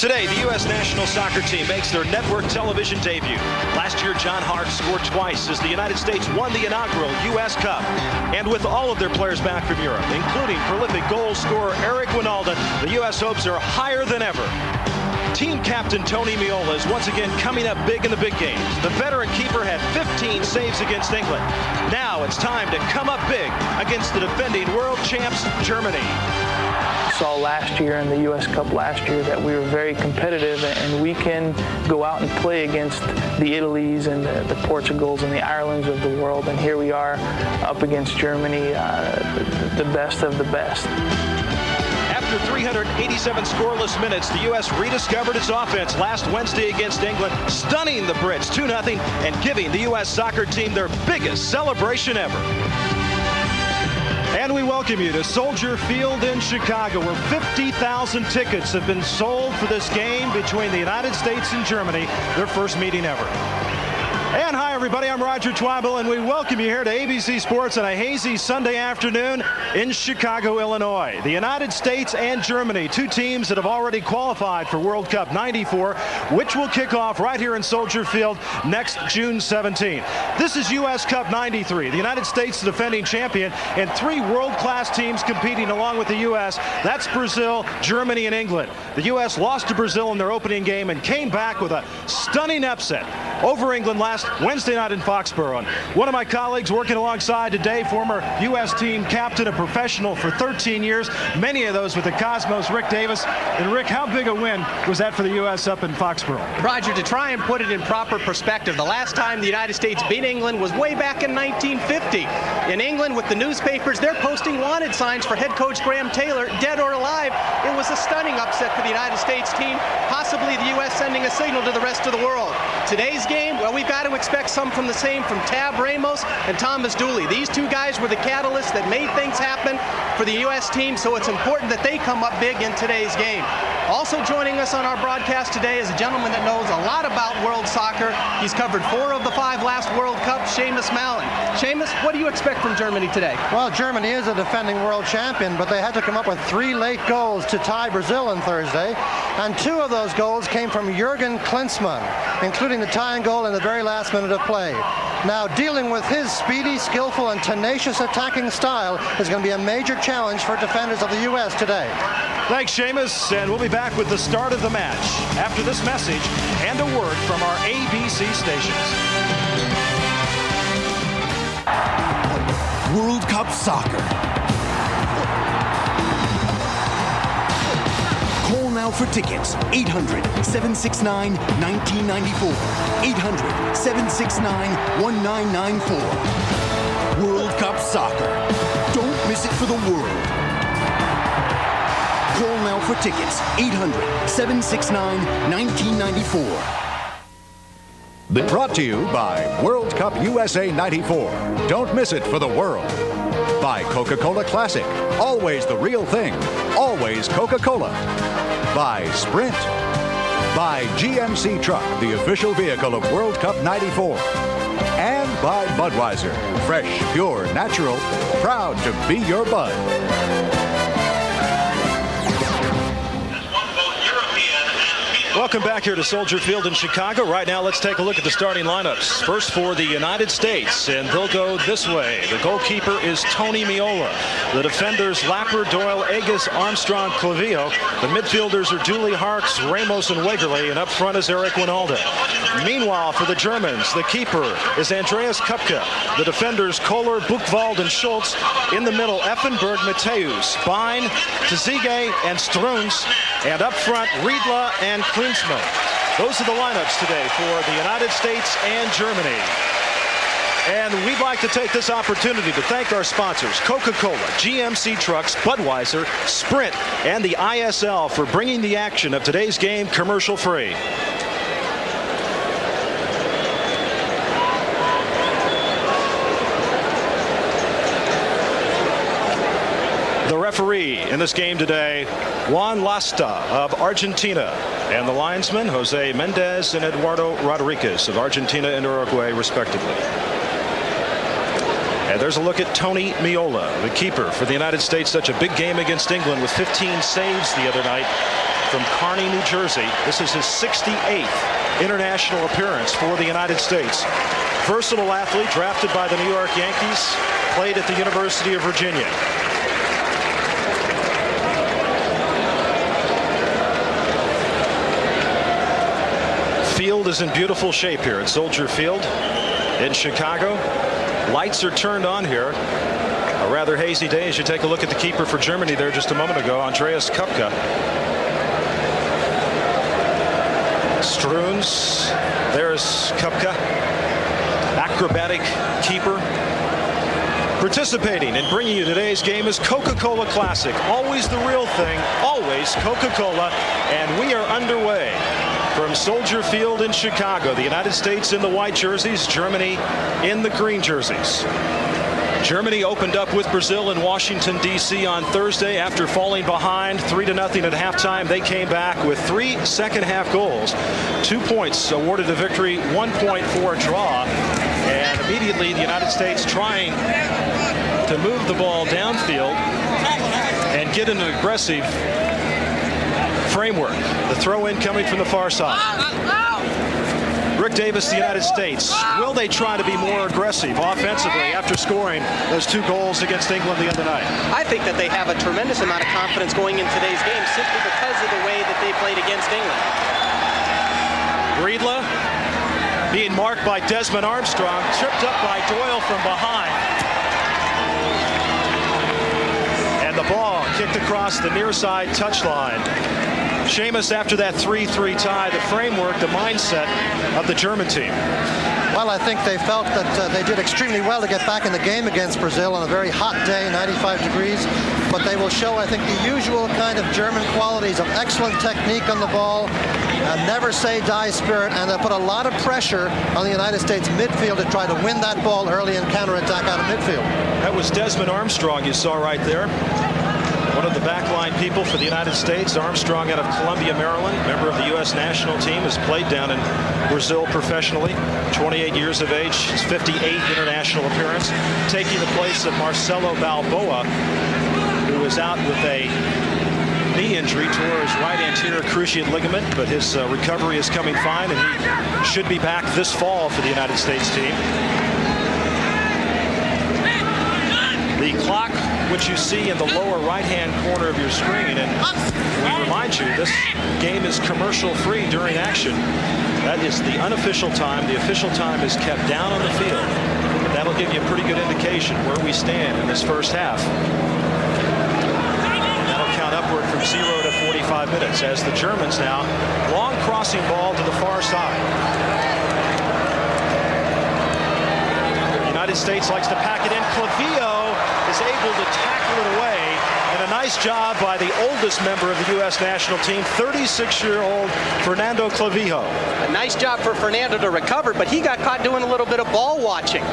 Today, the U.S. national soccer team makes their network television debut. Last year, John Harkes scored twice as the United States won the inaugural U.S. Cup. And with all of their players back from Europe, including prolific goal scorer Wynalda, the U.S. hopes are higher than ever. Team captain Tony Meola is once again coming up big in the big games. The veteran keeper had 15 saves against England. Now it's time to come up big against the defending world champs, Germany. Saw last year in the U.S. Cup last year that we were very competitive, and we can go out and play against the Italys and the Portugals and the Irelands of the world. And here we are up against Germany, the best of the best. After 387 scoreless minutes, the U.S. rediscovered its offense last Wednesday against England, stunning the Brits 2-0 and giving the U.S. soccer team their biggest celebration ever. And we welcome you to Soldier Field in Chicago, where 50,000 tickets have been sold for this game between the United States and Germany, their first meeting ever. And hi, everybody. I'm Roger Twyble, and we welcome you here to ABC Sports on a hazy Sunday afternoon in Chicago, Illinois. The United States and Germany, two teams that have already qualified for World Cup '94, which will kick off right here in Soldier Field next June 17. This is U.S. Cup '93. The United States, the defending champion, and three world-class teams competing along with the U.S. That's Brazil, Germany, and England. The U.S. lost to Brazil in their opening game and came back with a stunning upset over England last Wednesday night in Foxborough. And one of my colleagues working alongside today, former U.S. team captain, a professional for 13 years, many of those with the Cosmos, Rick Davis. And Rick, how big a win was that for the U.S. up in Foxborough? Roger, to try and put it in proper perspective, the last time the United States beat England was way back in 1950. In England, with the newspapers, they're posting wanted signs for head coach Graham Taylor, dead or alive. It was a stunning upset for the United States team, possibly the U.S. sending a signal to the rest of the world. Today's game, well, we've got to expect some from the same from Ramos and Thomas Dooley. These two guys were the catalysts that made things happen for the U.S. team, so it's important that they come up big in today's game. Also joining us on our broadcast today is a gentleman that knows a lot about world soccer. He's covered 4 of the 5 last World Cups, Seamus Mallon. Seamus, what do you expect from Germany today? Well, Germany is a defending world champion, but they had to come up with 3 late goals to tie Brazil on Thursday, and 2 of those goals came from Jürgen Klinsmann, including the tying goal in the very last minute of play. Now, dealing with his speedy, skillful, and tenacious attacking style is going to be a major challenge for defenders of the U.S. today. Thanks, Seamus, and we'll be back with the start of the match after this message and a word from our ABC stations. World Cup Soccer. Call now for tickets. 800-769-1994. 800-769-1994. World Cup Soccer. Don't miss it for the world. Call now for tickets. 800-769-1994. Brought to you by World Cup USA '94. Don't miss it for the world. By Coca-Cola Classic. Always the real thing. Always Coca-Cola. By Sprint. By GMC Truck, the official vehicle of World Cup '94. And by Budweiser. Fresh, pure, natural. Proud to be your bud. Welcome back here to Soldier Field in Chicago. Right now, let's take a look at the starting lineups. First for the United States, and they'll go this way. The goalkeeper is Tony Meola. The defenders, Lapper, Doyle, Egas, Armstrong, Clavijo. The midfielders are Dooley, Harkes, Ramos, and Wegerle, and up front is Wynalda. Meanwhile, for the Germans, the keeper is Andreas Köpke. The defenders, Kohler, Buchwald, and Schulz. In the middle, Effenberg, Matthäus, Bein, Tzige, and Strunz. And up front, Riedle and Klinsmann. Those are the lineups today for the United States and Germany. And we'd like to take this opportunity to thank our sponsors, Coca-Cola, GMC Trucks, Budweiser, Sprint, and the ISL for bringing the action of today's game commercial-free. The referee in this game today, Wynalda of Argentina, and the linesmen, Jose Mendez and Eduardo Rodriguez of Argentina and Uruguay, respectively. And there's a look at Tony Meola, the keeper for the United States. Such a big game against England with 15 saves the other night from Kearney, New Jersey. This is his 68th international appearance for the United States. Versatile athlete, drafted by the New York Yankees, played at the University of Virginia. Field is in beautiful shape here at Soldier Field in Chicago. Lights are turned on here. A rather hazy day as you take a look at the keeper for Germany there just a moment ago, Andreas Köpke. Struns, there's Köpke, acrobatic keeper. Participating in bringing you today's game is Coca-Cola Classic. Always the real thing, always Coca-Cola, and we are underway. From Soldier Field in Chicago, the United States in the white jerseys, Germany in the green jerseys. Germany opened up with Brazil in Washington, D.C. on Thursday after falling behind 3-0 at halftime. They came back with 3 second-half goals. 2 points awarded a victory, 1 point for a draw. And immediately the United States trying to move the ball downfield and get an aggressive framework. The throw-in coming from the far side. Rick Davis, the United States. Will they try to be more aggressive offensively after scoring those 2 goals against England the other night? I think that they have a tremendous amount of confidence going in today's game simply because of the way that they played against England. Riedle being marked by Desmond Armstrong, tripped up by Doyle from behind. And the ball kicked across the near side touchline. Seamus, after that 3-3 tie, the framework, the mindset of the German team. Well, I think they felt that they did extremely well to get back in the game against Brazil on a very hot day, 95 degrees. But they will show, I think, the usual kind of German qualities of excellent technique on the ball, never say die spirit, and they put a lot of pressure on the United States midfield to try to win that ball early and counterattack out of midfield. That was Desmond Armstrong you saw right there. One of the backline people for the United States. Armstrong out of Columbia, Maryland, member of the U.S. national team, has played down in Brazil professionally. 28 years of age, his 58th international appearance, taking the place of Marcelo Balboa, who was out with a knee injury, tore his right anterior cruciate ligament, but his recovery is coming fine, and he should be back this fall for the United States team. The clock, which you see in the lower right-hand corner of your screen, and we remind you, this game is commercial-free during action. That is the unofficial time. The official time is kept down on the field. That'll give you a pretty good indication where we stand in this first half. That'll count upward from 0 to 45 minutes as the Germans now, long crossing ball to the far side. The United States likes to pack it in. Clavijo is able to tackle it away, and a nice job by the oldest member of the U.S. national team, 36-year-old Fernando Clavijo. A nice job for Fernando to recover, but he got caught doing a little bit of ball watching.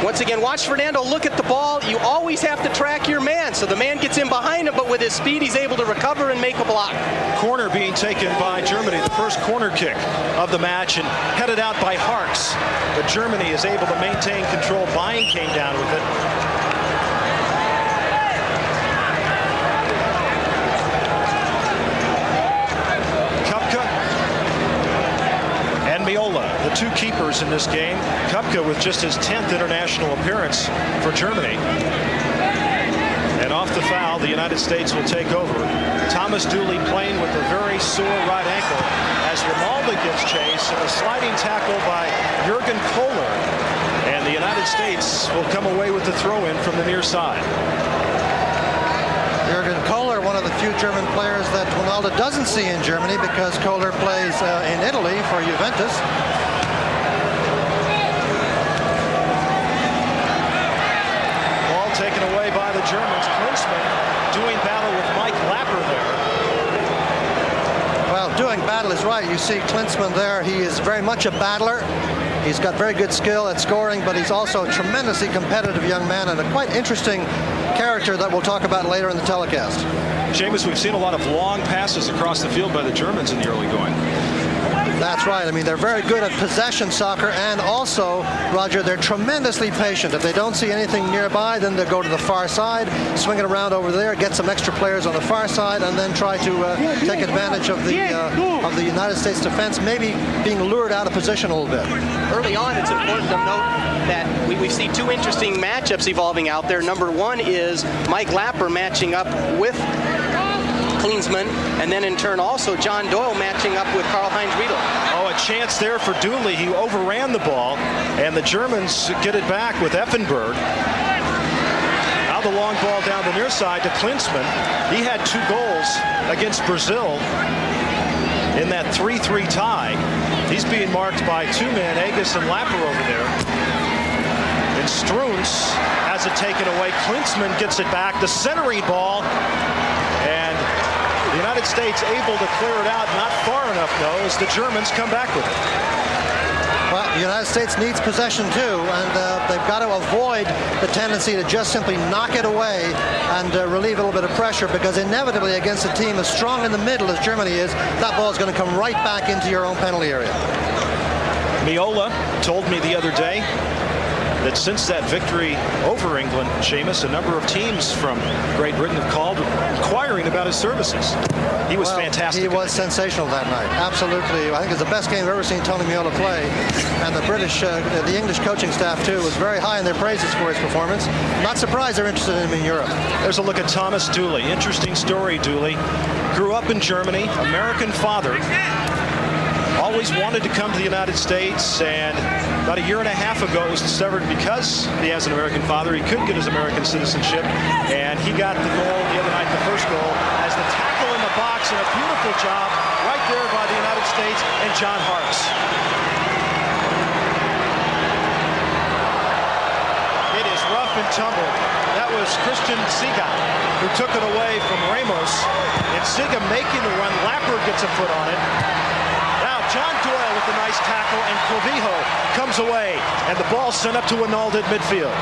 Once again, watch Fernando look at the ball. You always have to track your man, so the man gets in behind him, but with his speed, he's able to recover and make a block. Corner being taken by Germany, the first corner kick of the match, and headed out by Harkes. But Germany is able to maintain control. Bayern came down with it. Köpke and Meola, the 2 keepers in this game. Köpke with just his 10th international appearance for Germany. And off the foul, the United States will take over. Thomas Dooley playing with a very sore right ankle as Wynalda gets chased, and a sliding tackle by Jürgen Kohler. And the United States will come away with the throw-in from the near side. Jürgen Kohler, one of the few German players that Wynalda doesn't see in Germany because Kohler plays in Italy for Juventus. Ball taken away by the Germans. Klinsmann doing battle with Mike Lapper there. Well, doing battle is right. You see Klinsmann there. He is very much a battler. He's got very good skill at scoring, but he's also a tremendously competitive young man and a quite interesting character that we'll talk about later in the telecast. Seamus, we've seen a lot of long passes across the field by the Germans in the early going. That's right. I mean, they're very good at possession soccer, and also, Roger, they're tremendously patient. If they don't see anything nearby, then they'll go to the far side, swing it around over there, get some extra players on the far side, and then try to take advantage of the United States defense, maybe being lured out of position a little bit. Early on, it's important to note that we see two interesting matchups evolving out there. Number one is Mike Lapper matching up with Klinsmann, and then in turn also John Doyle matching up with Karl-Heinz Riedle. Oh, a chance there for Dooley. He overran the ball, and the Germans get it back with Effenberg. Now the long ball down the near side to Klinsmann. He had 2 goals against Brazil in that 3-3 tie. He's being marked by 2 men, Agus and Lapper over there. And Struns has it taken away. Klinsmann gets it back. The centering ball, and the United States able to clear it out, not far enough though, as the Germans come back with it. Well, the United States needs possession too, and they've got to avoid the tendency to just simply knock it away and relieve a little bit of pressure, because inevitably against a team as strong in the middle as Germany is, that ball is going to come right back into your own penalty area. Meola told me the other day that since that victory over England, Seamus, a number of teams from Great Britain have called inquiring about his services. He was fantastic. He was sensational that night. Absolutely. I think it's the best game I've ever seen Tony Meola play. And the English coaching staff, too, was very high in their praises for his performance. Not surprised they're interested in him in Europe. There's a look at Thomas Dooley. Interesting story, Dooley. Grew up in Germany, American father. Always wanted to come to the United States, and about a year and a half ago it was discovered because he has an American father, he couldn't get his American citizenship, and he got the goal the other night, the first goal, as the tackle in the box, and a beautiful job right there by the United States and John Harkes. It is rough and tumble. That was Christian Siga who took it away from Ramos, and Siga making the run. Lapper gets a foot on it. John Doyle with a nice tackle, and Clavijo comes away, and the ball sent up to Wynalda at midfield.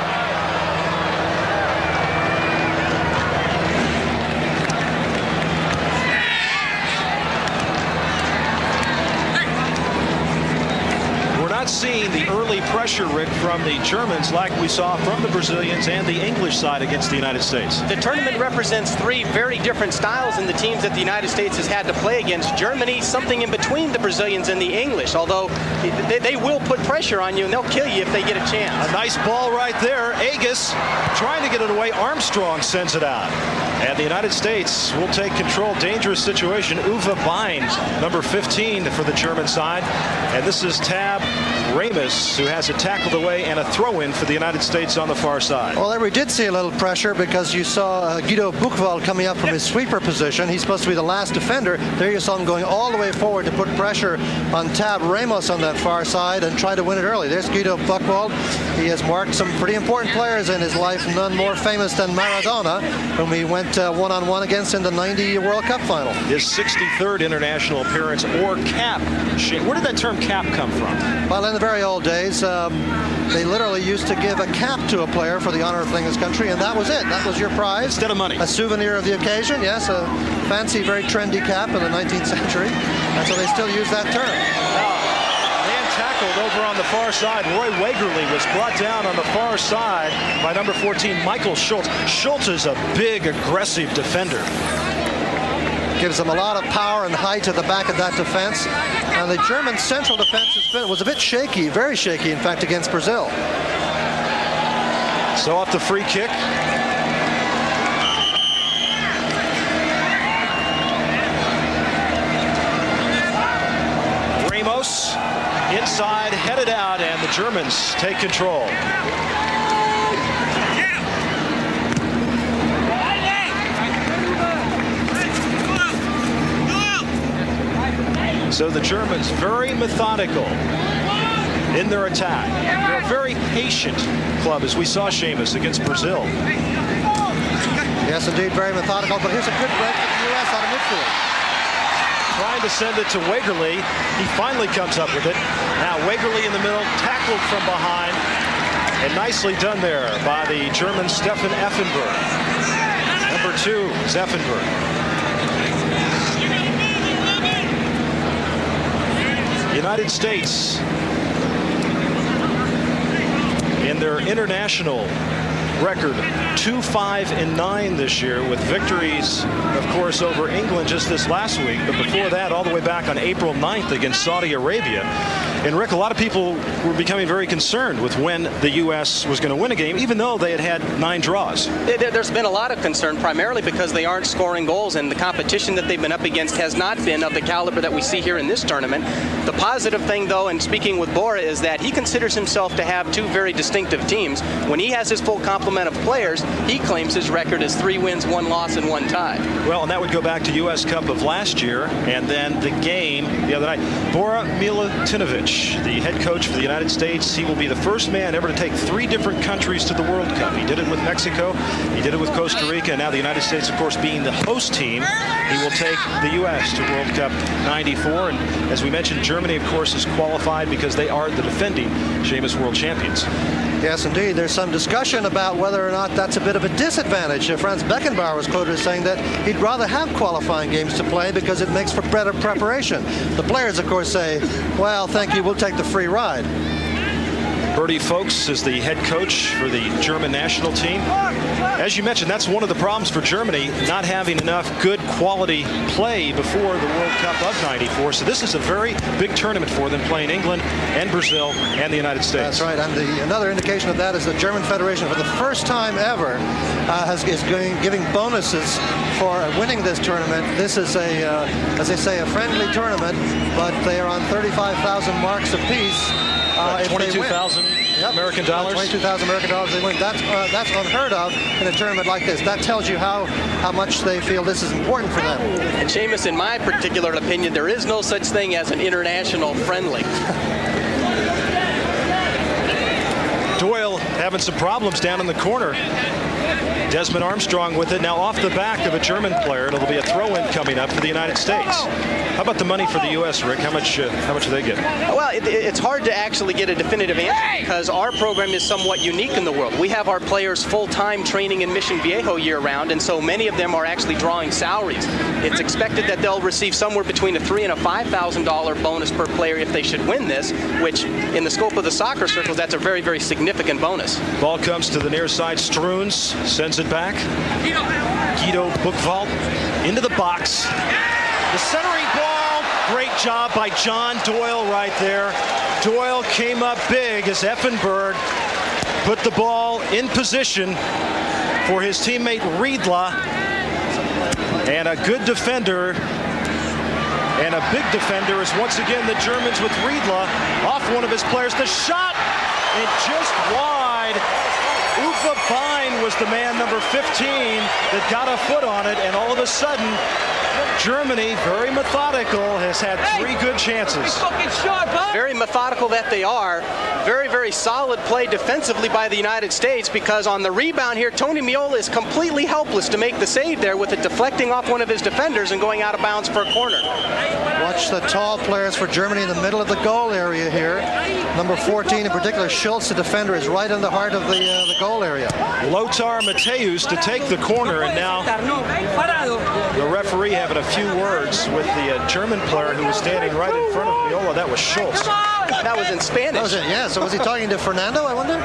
We're not seeing the early pressure, Rick, from the Germans like we saw from the Brazilians and the English side against the United States. The tournament represents 3 very different styles in the teams that the United States has had to play against. Germany, something in between the Brazilians and the English, although they will put pressure on you and they'll kill you if they get a chance. A nice ball right there. Agus trying to get it away. Armstrong sends it out. And the United States will take control. Dangerous situation. Uwe Bein, number 15 for the German side. And this is Tab Ramos, who has it tackled away, and a throw-in for the United States on the far side. Well, there we did see a little pressure, because you saw Guido Buchwald coming up from his sweeper position. He's supposed to be the last defender. There you saw him going all the way forward to put pressure on Tab Ramos on that far side and try to win it early. There's Guido Buchwald. He has marked some pretty important players in his life, none more famous than Maradona, whom he went one-on-one against in the '90 World Cup final. His 63rd international appearance, or cap. Where did that term cap come from? Well, in the very old days, they literally used to give a cap to a player for the honor of playing his country, and that was it. That was your prize. Instead of money. A souvenir of the occasion, yes, a fancy, very trendy cap in the 19th century. And so they still use that term. Man tackled over on the far side. Roy Wegerle was brought down on the far side by number 14, Michael Schulz. Schulz is a big, aggressive defender. Gives them a lot of power and height at the back of that defense. And the German central defense was a bit shaky, very shaky, in fact, against Brazil. So off the free kick. Ramos inside, headed out, and the Germans take control. So the Germans very methodical in their attack. They're a very patient club, as we saw, Seamus, against Brazil. Yes, indeed, very methodical. But here's a good break for the U.S. out of midfield. Trying to send it to Wegerle. He finally comes up with it. Now Wegerle in the middle, tackled from behind. And nicely done there by the German Stefan Effenberg. Number 2 is Effenberg. United States in their international record 2-5-9 this year, with victories, of course, over England just this last week, but before that, all the way back on April 9th against Saudi Arabia. And Rick, a lot of people were becoming very concerned with when the U.S. was going to win a game, even though they had 9 draws. There's been a lot of concern, primarily because they aren't scoring goals, and the competition that they've been up against has not been of the caliber that we see here in this tournament. The positive thing, though, and speaking with Bora, is that he considers himself to have 2 very distinctive teams. When he has his full complement of players, he claims his record is 3 wins, 1 loss, and 1 tie. Well, and that would go back to U.S. Cup of last year, and then the game the other night. Bora Milutinović, the head coach for the United States, he will be the first man ever to take 3 different countries to the World Cup. He did it with Mexico, he did it with Costa Rica, and now the United States, of course, being the host team, he will take the U.S. to World Cup '94. And as we mentioned, Germany, of course, is qualified because they are the defending Seamus World Champions. Yes, indeed. There's some discussion about whether or not that's a bit of a disadvantage. Franz Beckenbauer was quoted as saying that he'd rather have qualifying games to play because it makes for better preparation. The players, of course, say, well, thank you, we'll take the free ride. Berti Vogts is the head coach for the German national team. As you mentioned, that's one of the problems for Germany, not having enough good quality play before the World Cup of '94. So this is a very big tournament for them, playing England and Brazil and the United States. That's right. And another indication of that is the German Federation, for the first time ever, is giving bonuses for winning this tournament. This is as they say, a friendly tournament, but they are on 35,000 marks apiece. 22,000 American dollars. 22,000 American dollars they win. That's unheard of in a tournament like this. That tells you how much they feel this is important for them. And Seamus, in my particular opinion, there is no such thing as an international friendly. Doyle having some problems down in the corner. Desmond Armstrong with it now off the back of a German player. It'll be a throw-in coming up for the United States. How about the money for the U.S., Rick? How much do they get? Well, it's hard to actually get a definitive answer because our program is somewhat unique in the world. We have our players full-time training in Mission Viejo year-round, and so many of them are actually drawing salaries. It's expected that they'll receive somewhere between a $3,000 and a $5,000 bonus per player if they should win this, which in the scope of the soccer circles, that's a very, very significant bonus. Ball comes to the near side. Struens sends it back. Guido Buchwald into the box. The centering ball, great job by John Doyle right there. Doyle came up big as Effenberg put the ball in position for his teammate Riedle. And a good defender and a big defender is once again the Germans with Riedle off one of his players. The shot, and just wide. Uwe Bein was the man, number 15, that got a foot on it, and all of a sudden, Germany, very methodical, has had 3 good chances. Very methodical that they are. Very, very solid play defensively by the United States, because on the rebound here, Tony Meola is completely helpless to make the save there with it deflecting off one of his defenders and going out of bounds for a corner. Watch the tall players for Germany in the middle of the goal area here. Number 14 in particular, Schulz, the defender, is right in the heart of the goal area. Lothar Matthäus to take the corner, and now the referee having a few words with the German player who was standing right in front of Meola. That was Schulz. That was in Spanish. That was it, yeah. So was he talking to Fernando, I wonder?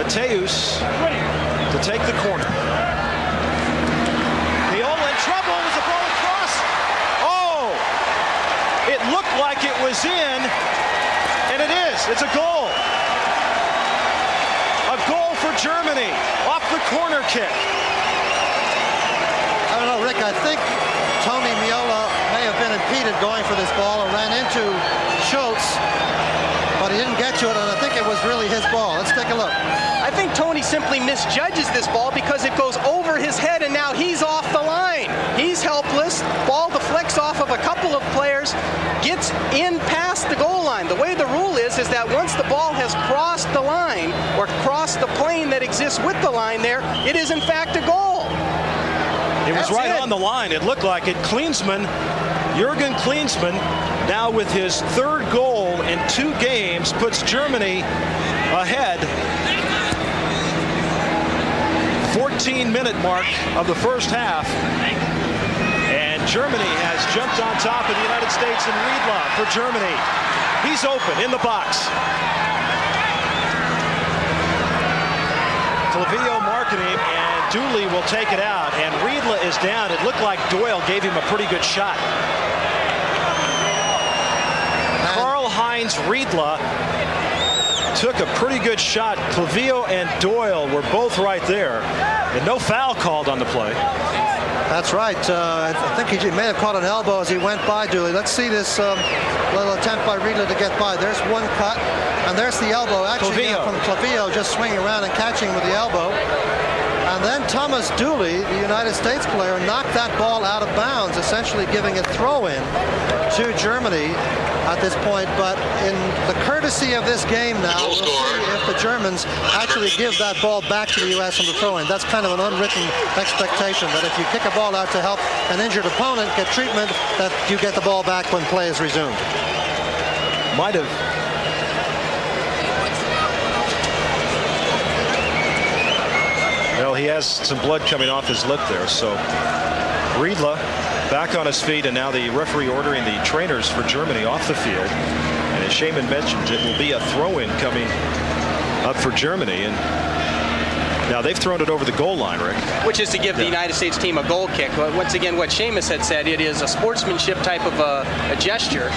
Matthäus to take the corner. Meola in trouble. Was the ball across? Oh! It looked like it was in, and it is. It's a goal. A goal for Germany off the corner kick. I don't know, Rick. I think Tony Meola may have been impeded going for this ball and ran into Schulz, but he didn't get to it, and I think it was really his ball. Let's take a look. I think Tony simply misjudges this ball because it goes over his head, and now he's off the line. He's helpless. Ball deflects off of a couple of players, gets in past the goal line. The way the rule is that once the ball has crossed the line or crossed the plane that exists with the line there, it is in fact a goal. It was right on the line. It looked like it. Klinsmann, Jürgen Klinsmann, now with his 3rd goal in 2 games, puts Germany ahead. 14-minute mark of the first half. And Germany has jumped on top of the United States, and Riedle for Germany. He's open in the box. Clavijo marking him, and Dooley will take it out, and Riedle is down. It looked like Doyle gave him a pretty good shot. Karl-Heinz Riedle took a pretty good shot. Clavijo and Doyle were both right there, and no foul called on the play. That's right. I think he may have caught an elbow as he went by Dooley. Let's see this little attempt by Riedle to get by. There's one cut, and there's the elbow. Actually, from Clavijo, just swinging around and catching with the elbow. And then Thomas Dooley, the United States player, knocked that ball out of bounds, essentially giving a throw-in to Germany at this point. But in the courtesy of this game now, we'll see if the Germans actually give that ball back to the U.S. on the throw-in. That's kind of an unwritten expectation, that if you kick a ball out to help an injured opponent get treatment, that you get the ball back when play is resumed. Might have. Well, he has some blood coming off his lip there. So Riedle back on his feet, and now the referee ordering the trainers for Germany off the field. And as Shaman mentioned, it will be a throw-in coming up for Germany. And now they've thrown it over the goal line, Rick. Which is to give the United States team a goal kick. Once again, what Seamus had said, it is a sportsmanship type of a gesture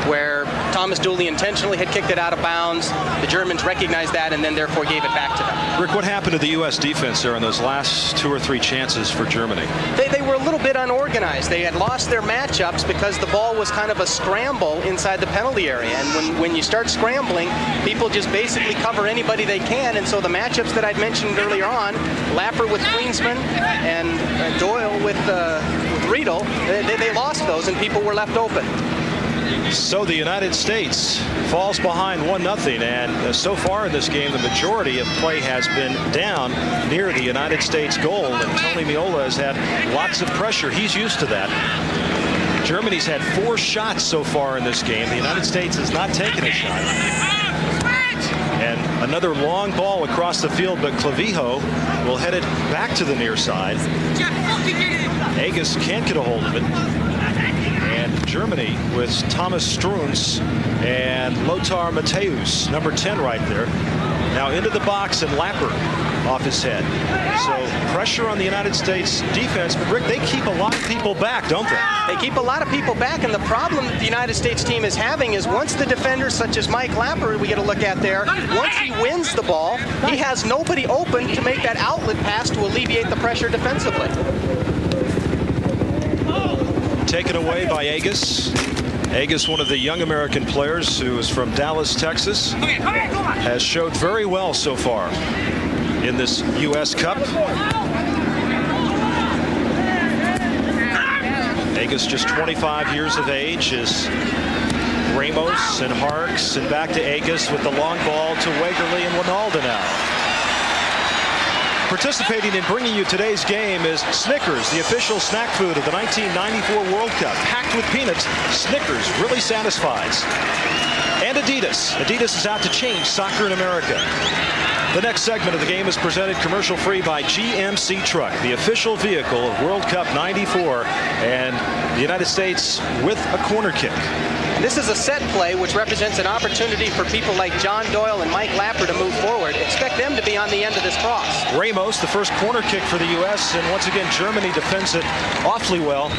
where Thomas Dooley intentionally had kicked it out of bounds. The Germans recognized that and then therefore gave it back to them. Rick, what happened to the U.S. defense there on those last 2 or 3 chances for Germany? They were a little bit unorganized. They had lost their matchups because the ball was kind of a scramble inside the penalty area. And when you start scrambling, people just basically cover anybody they can. And so the matchups that I'd mentioned earlier on, Lapper with Klinsmann and Doyle with Riedle, they lost those and people were left open. So the United States falls behind 1-0, and so far in this game, the majority of play has been down near the United States goal, and Tony Meola has had lots of pressure. He's used to that. Germany's had 4 shots so far in this game. The United States has not taken a shot. And another long ball across the field, but Clavijo will head it back to the near side. Agus can't get a hold of it. And Germany with Thomas Struns and Lothar Matthäus, number 10 right there. Now into the box, and Lapper off his head. So pressure on the United States defense. But Rick, they keep a lot of people back, don't they? They keep a lot of people back, and the problem that the United States team is having is once the defenders such as Mike Lapper, we get a look at there, once he wins the ball, he has nobody open to make that outlet pass to alleviate the pressure defensively. Taken away by Agus. Agus, one of the young American players who is from Dallas, Texas, has showed very well so far in this U.S. Cup. Agus, just 25 years of age, is Ramos and Harkes, and back to Agus with the long ball to Wegerle and Wynalda now. Participating in bringing you today's game is Snickers, the official snack food of the 1994 World Cup. Packed with peanuts, Snickers really satisfies. And Adidas. Adidas is out to change soccer in America. The next segment of the game is presented commercial-free by GMC Truck, the official vehicle of World Cup '94, and the United States with a corner kick. This is a set play which represents an opportunity for people like John Doyle and Mike Lapper to move forward. Expect them to be on the end of this cross. Ramos, the first corner kick for the U.S., and once again Germany defends it awfully well,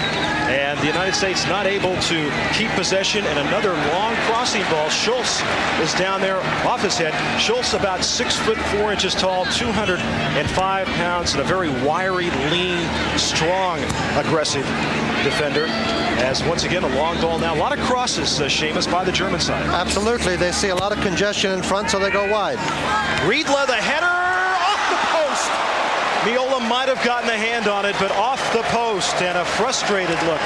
and the United States not able to keep possession. And another long crossing ball. Schulz is down there off his head. Schulz about 6'4" tall, 205 pounds, and a very wiry, lean, strong, aggressive defender. As once again a long ball now. A lot of crosses, Seamus, by the German side. Absolutely. They see a lot of congestion in front, so they go wide. Riedle, the header off the post. Meola might have gotten a hand on it, but off the post, and a frustrated look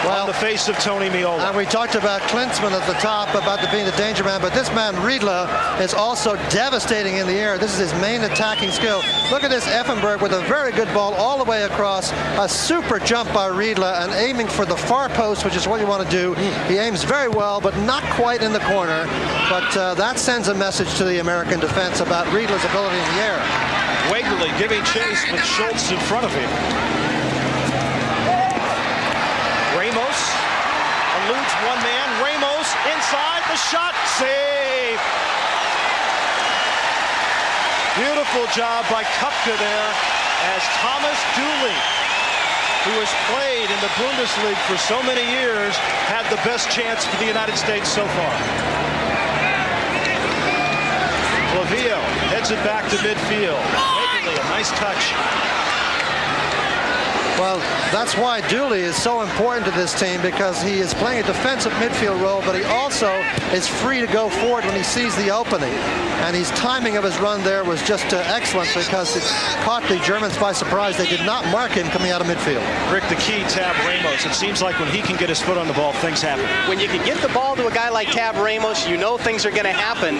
on the face of Tony Meola. And we talked about Klinsmann at the top, about being the danger man, but this man, Riedle, is also devastating in the air. This is his main attacking skill. Look at this Effenberg with a very good ball all the way across. A super jump by Riedle, and aiming for the far post, which is what you want to do. He aims very well, but not quite in the corner. But that sends a message to the American defense about Riedle's ability in the air. Wegerle giving chase with Schulz in front of him. eludes one man. Ramos inside, the shot, save. Beautiful job by Köpke there as Thomas Dooley, who has played in the Bundesliga for so many years, had the best chance for the United States so far. Clavijo heads it back to midfield. Wegerle, a nice touch. Well, that's why Dooley is so important to this team, because he is playing a defensive midfield role, but he also is free to go forward when he sees the opening. And his timing of his run there was just excellent, because it caught the Germans by surprise. They did not mark him coming out of midfield. Rick, the key, Tab Ramos. It seems like when he can get his foot on the ball, things happen. When you can get the ball to a guy like Tab Ramos, you know things are going to happen.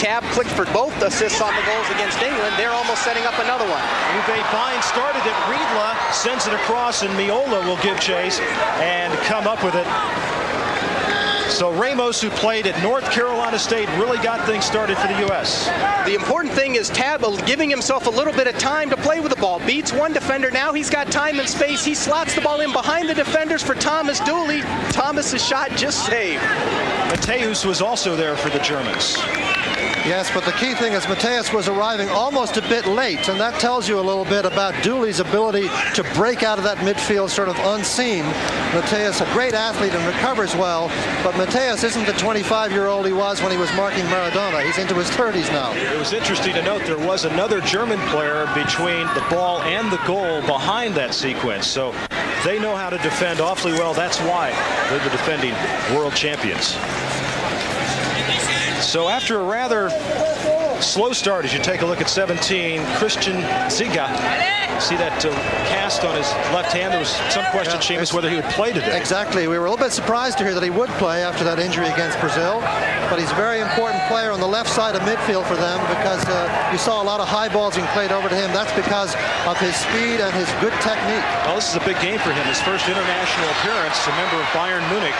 Tab clicked for both assists on the goals against England. They're almost setting up another one. Uwe Bein started it. Riedle sends it across, and Meola will give chase and come up with it. So Ramos, who played at North Carolina State, really got things started for the U.S. The important thing is Tab giving himself a little bit of time to play with the ball. Beats one defender. Now he's got time and space. He slots the ball in behind the defenders for Thomas Dooley. Thomas's shot just saved. Matthäus was also there for the Germans. Yes, but the key thing is Matthäus was arriving almost a bit late, and that tells you a little bit about Dooley's ability to break out of that midfield sort of unseen. Matthäus, a great athlete and recovers well, but Matthäus isn't the 25-year-old he was when he was marking Maradona. He's into his 30s now. It was interesting to note there was another German player between the ball and the goal behind that sequence, so they know how to defend awfully well. That's why they're the defending world champions. So after a rather slow start, as you take a look at 17, Christian Ziga. See that cast on his left hand? There was some question, Seamus, whether he would play today. Exactly. We were a little bit surprised to hear that he would play after that injury against Brazil. But he's a very important player on the left side of midfield for them, because you saw a lot of high balls being played over to him. That's because of his speed and his good technique. Well, this is a big game for him. His first international appearance, a member of Bayern Munich,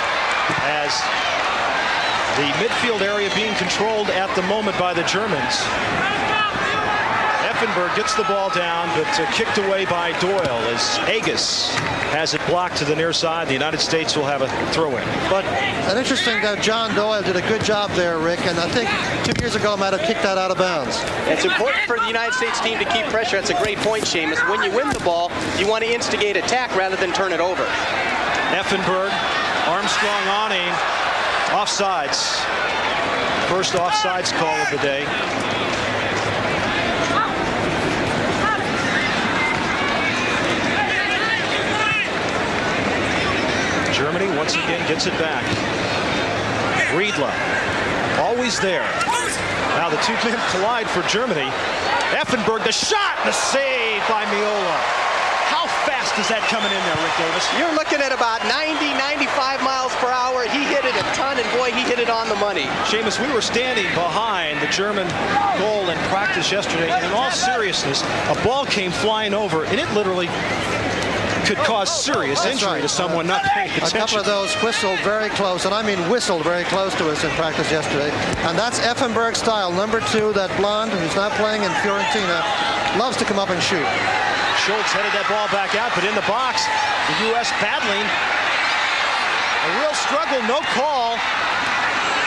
as the midfield area being controlled at the moment by the Germans. Effenberg gets the ball down, but kicked away by Doyle as Harkes has it blocked to the near side. The United States will have a throw-in. But an interesting that John Doyle did a good job there, Rick, and I think 2 years ago might have kicked that out of bounds. It's important for the United States team to keep pressure. That's a great point, Seamus. When you win the ball, you want to instigate attack rather than turn it over. Effenberg, Armstrong awning. Offsides. First offsides call of the day. Germany once again gets it back. Riedle, always there. Now the two men collide for Germany. Effenberg, the shot, the save by Meola. How fast is that coming in there, Rick Davis? You're looking at about 90, 95 miles per hour. He hit it a ton, and boy, he hit it on the money. Seamus, we were standing behind the German goal in practice yesterday, and in all seriousness, a ball came flying over, and it literally could cause serious injury to someone not paying attention. A couple of those whistled very close, and I mean whistled very close to us in practice yesterday. And that's Effenberg style. Number 2, that blonde who's not playing in Fiorentina, loves to come up and shoot. Schulz headed that ball back out, but in the box, the U.S. battling. A real struggle, no call.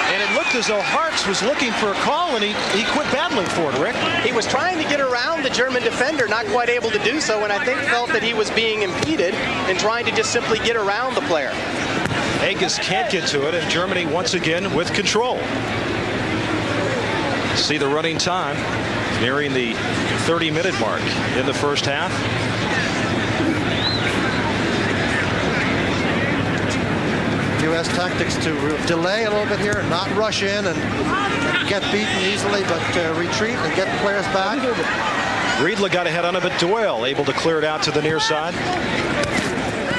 And it looked as though Harkes was looking for a call, and he quit battling for it, Rick. He was trying to get around the German defender, not quite able to do so, and I think felt that he was being impeded and trying to just simply get around the player. Harkes can't get to it, and Germany once again with control. See the running time nearing the 30-minute mark in the first half. U.S. tactics to delay a little bit here, not rush in and get beaten easily, but retreat and get players back. Riedle got ahead on it, but Doyle able to clear it out to the near side.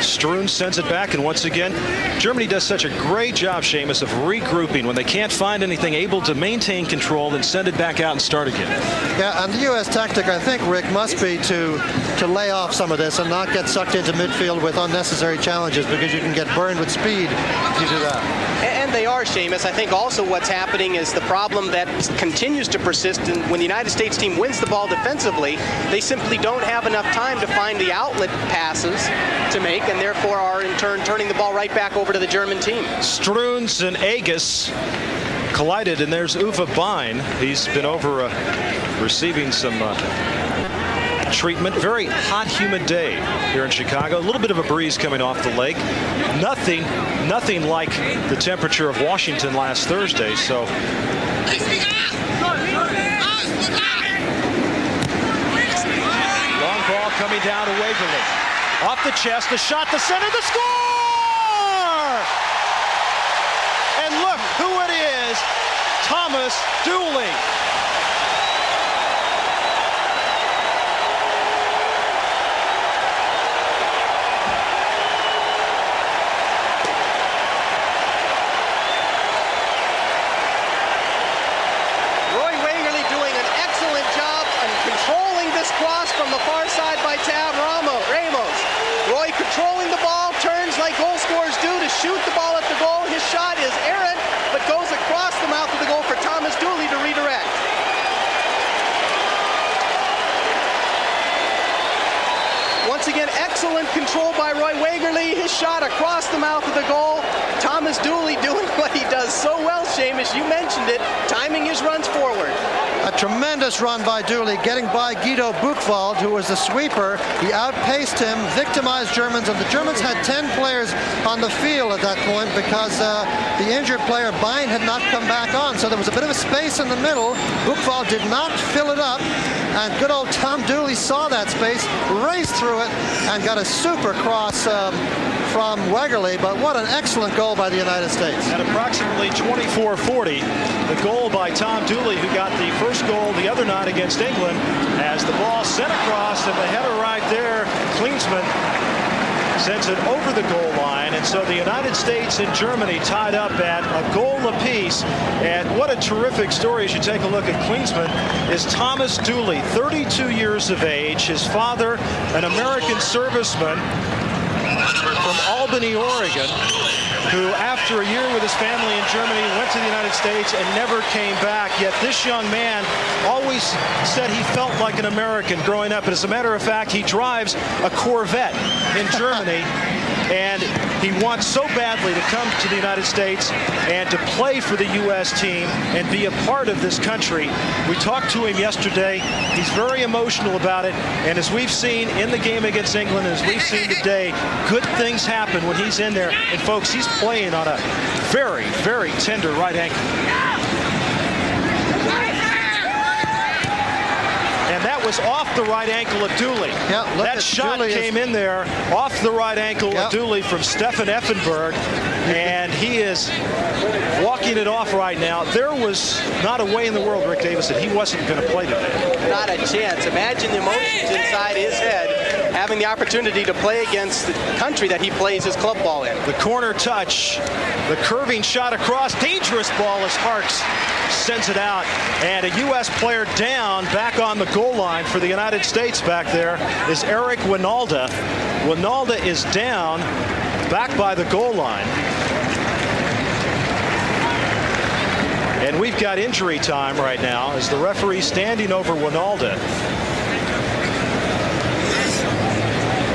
Struhn sends it back, and once again, Germany does such a great job, Seamus, of regrouping when they can't find anything, able to maintain control and send it back out and start again. Yeah, and the U.S. tactic, I think, Rick, must be to lay off some of this and not get sucked into midfield with unnecessary challenges, because you can get burned with speed if you do that. And they are, Seamus. I think also what's happening is the problem that continues to persist, and when the United States team wins the ball defensively, they simply don't have enough time to find the outlet passes to make, and therefore are in turn turning the ball right back over to the German team. Struns and Agus collided, and there's Uwe Bein. He's been over receiving some treatment. Very hot, humid day here in Chicago. A little bit of a breeze coming off the lake. Nothing like the temperature of Washington last Thursday. So long ball coming down to Wegerle. Off the chest, the shot to center, the score! And look who it is, Thomas Dooley. From the far side by Ramos. Roy controlling the ball, turns like goal scorers do to shoot the ball at the goal. His shot is errant, but goes across the mouth of the goal for Thomas Dooley to redirect. Once again, excellent control by Roy Wegerle. His shot across the mouth of the goal. Thomas Dooley doing what he does so well, Seamus. You mentioned it, timing his runs forward. A tremendous run by Dooley, getting by Guido Buchwald, who was the sweeper. He outpaced him, victimized Germans, and the Germans had 10 players on the field at that point because the injured player Bein had not come back on. So there was a bit of a space in the middle. Buchwald did not fill it up, and good old Tom Dooley saw that space, raced through it, and got a super cross from Wegerle. But what an excellent goal by the United States. At approximately 24:40, the goal by Tom Dooley, who got the first goal the other night against England, as the ball sent across, and the header right there, Klinsmann sends it over the goal line, and so the United States and Germany tied up at a goal apiece. And what a terrific story as you take a look at Klinsmann is Thomas Dooley, 32 years of age, his father an American serviceman from Albany, Oregon, who after a year with his family in Germany went to the United States and never came back. Yet this young man always said he felt like an American growing up. And as a matter of fact, he drives a Corvette in Germany. And he wants so badly to come to the United States and to play for the U.S. team and be a part of this country. We talked to him yesterday. He's very emotional about it. And as we've seen in the game against England, as we've seen today, good things happen when he's in there. And folks, he's playing on a very, very tender right ankle. And that was off the right ankle of Dooley. Yeah, that shot came in there off the right ankle of Dooley from Stefan Effenberg, and he is walking it off right now. There was not a way in the world, Rick Davis, that he wasn't going to play today. Not a chance. Imagine the emotions inside his head, having the opportunity to play against the country that he plays his club ball in. The corner touch, the curving shot across, dangerous ball as Harkes sends it out, and a U.S. player down back on the goal line for the United States. Back there is Eric Wynalda. Wynalda is down back by the goal line, and we've got injury time right now as the referee standing over Wynalda.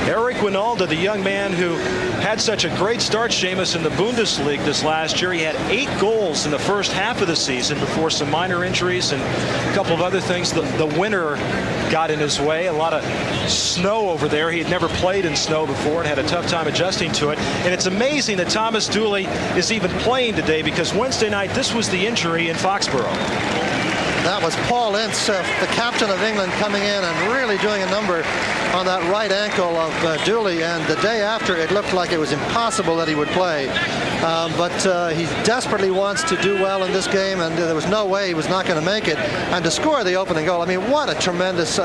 Eric Wynalda, the young man who had such a great start, Seamus, in the Bundesliga this last year. He had 8 goals in the first half of the season before some minor injuries and a couple of other things. The winter got in his way. A lot of snow over there. He had never played in snow before and had a tough time adjusting to it. And it's amazing that Thomas Dooley is even playing today, because Wednesday night this was the injury in Foxborough. That was Paul Ince, the captain of England, coming in and really doing a number on that right ankle of Dooley. And the day after, it looked like it was impossible that he would play. But he desperately wants to do well in this game, and there was no way he was not going to make it. And to score the opening goal, I mean, what a tremendous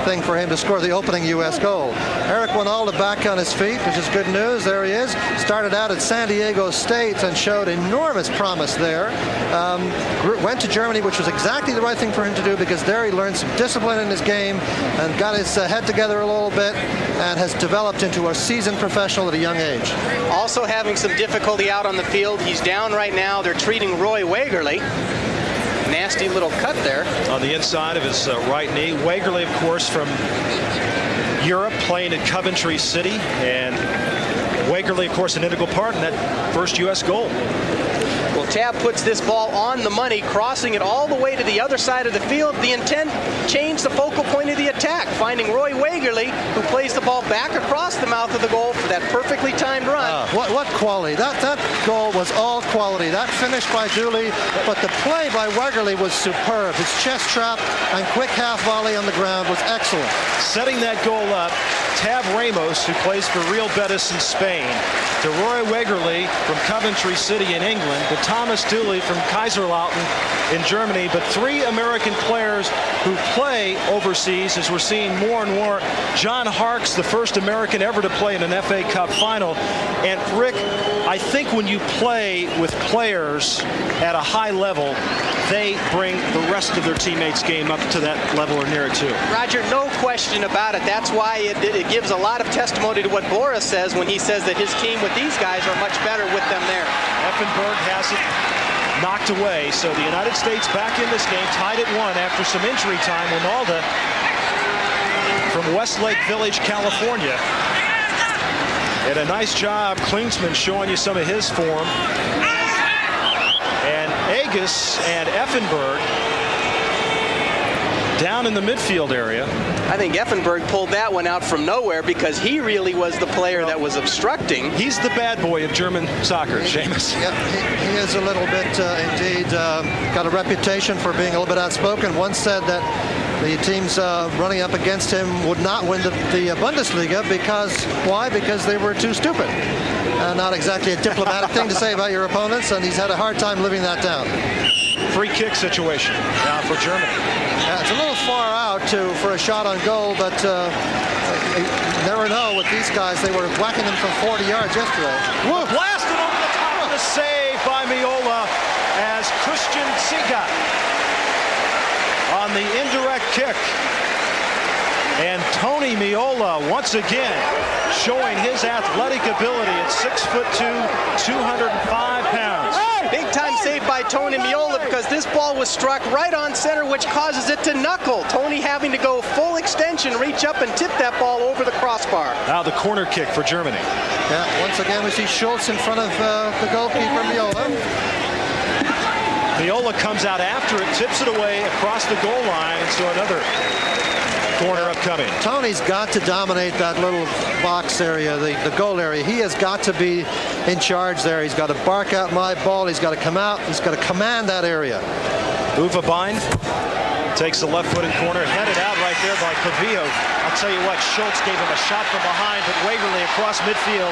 thing for him to score the opening U.S. goal. Eric Wynalda back on his feet, which is good news. There he is. Started out at San Diego State and showed enormous promise there. Went to Germany, which was exactly the right thing for him to do, because there he learned some discipline in his game and got his head together a little bit and has developed into a seasoned professional at a young age. Also having some difficulty Wegerle out on the field. He's down right now. They're treating Roy Wegerle. Nasty little cut there. On the inside of his right knee. Wegerle, of course, from Europe, playing at Coventry City. And Wegerle, of course, an integral part in that first U.S. goal. Well, Tab puts this ball on the money, crossing it all the way to the other side of the field. The intent changed the focal point of the attack, finding Roy Wegerle, who plays the ball back across the mouth of the goal for that perfectly timed run. What quality. That goal was all quality. That finish by Dooley, but the play by Wegerle was superb. His chest trap and quick half volley on the ground was excellent. Setting that goal up, Tab Ramos, who plays for Real Betis in Spain, to Roy Wegerle from Coventry City in England, to Thomas Dooley from Kaiserslautern in Germany, but 3 American players who play overseas, as we're seeing more and more. John Harkes, the first American ever to play in an FA Cup final. And Rick, I think when you play with players at a high level, they bring the rest of their teammates' game up to that level or near it too. Roger, no question about it. That's why it gives a lot of testimony to what Bora says when he says that his team with these guys are much better with them there. Effenberg has it knocked away, so the United States back in this game, tied at 1 after some injury time. Wynalda from Westlake Village, California. And a nice job, Klinsmann, showing you some of his form. And Agus and Effenberg down in the midfield area. I think Effenberg pulled that one out from nowhere because he really was the player that was obstructing. He's the bad boy of German soccer, Seamus. Yep, he is a little bit, indeed, got a reputation for being a little bit outspoken. Once said that the teams running up against him would not win the Bundesliga because, why? Because they were too stupid. Not exactly a diplomatic thing to say about your opponents, and he's had a hard time living that down. Free kick situation now for Germany. Yeah, it's a little far out for a shot on goal, but you never know with these guys. They were whacking them from 40 yards yesterday. Whoa. Blasted over the top of the save by Meola as Christian Ziga on the indirect kick. And Tony Meola once again showing his athletic ability at 6'2", 205 pounds. Big time save by Tony Meola because this ball was struck right on center, which causes it to knuckle. Tony having to go full extension, reach up and tip that ball over the crossbar. Now the corner kick for Germany. Yeah, once again we see Schulz in front of the goalkeeper Meola. Meola comes out after it, tips it away across the goal line, and so another corner upcoming. Tony's got to dominate that little box area, the goal area. He has got to be in charge there. He's got to bark out my ball. He's got to come out. He's got to command that area. Uwe Bind takes the left-footed corner, headed out right there by Clavijo. I'll tell you what, Schulz gave him a shot from behind, but Wegerle across midfield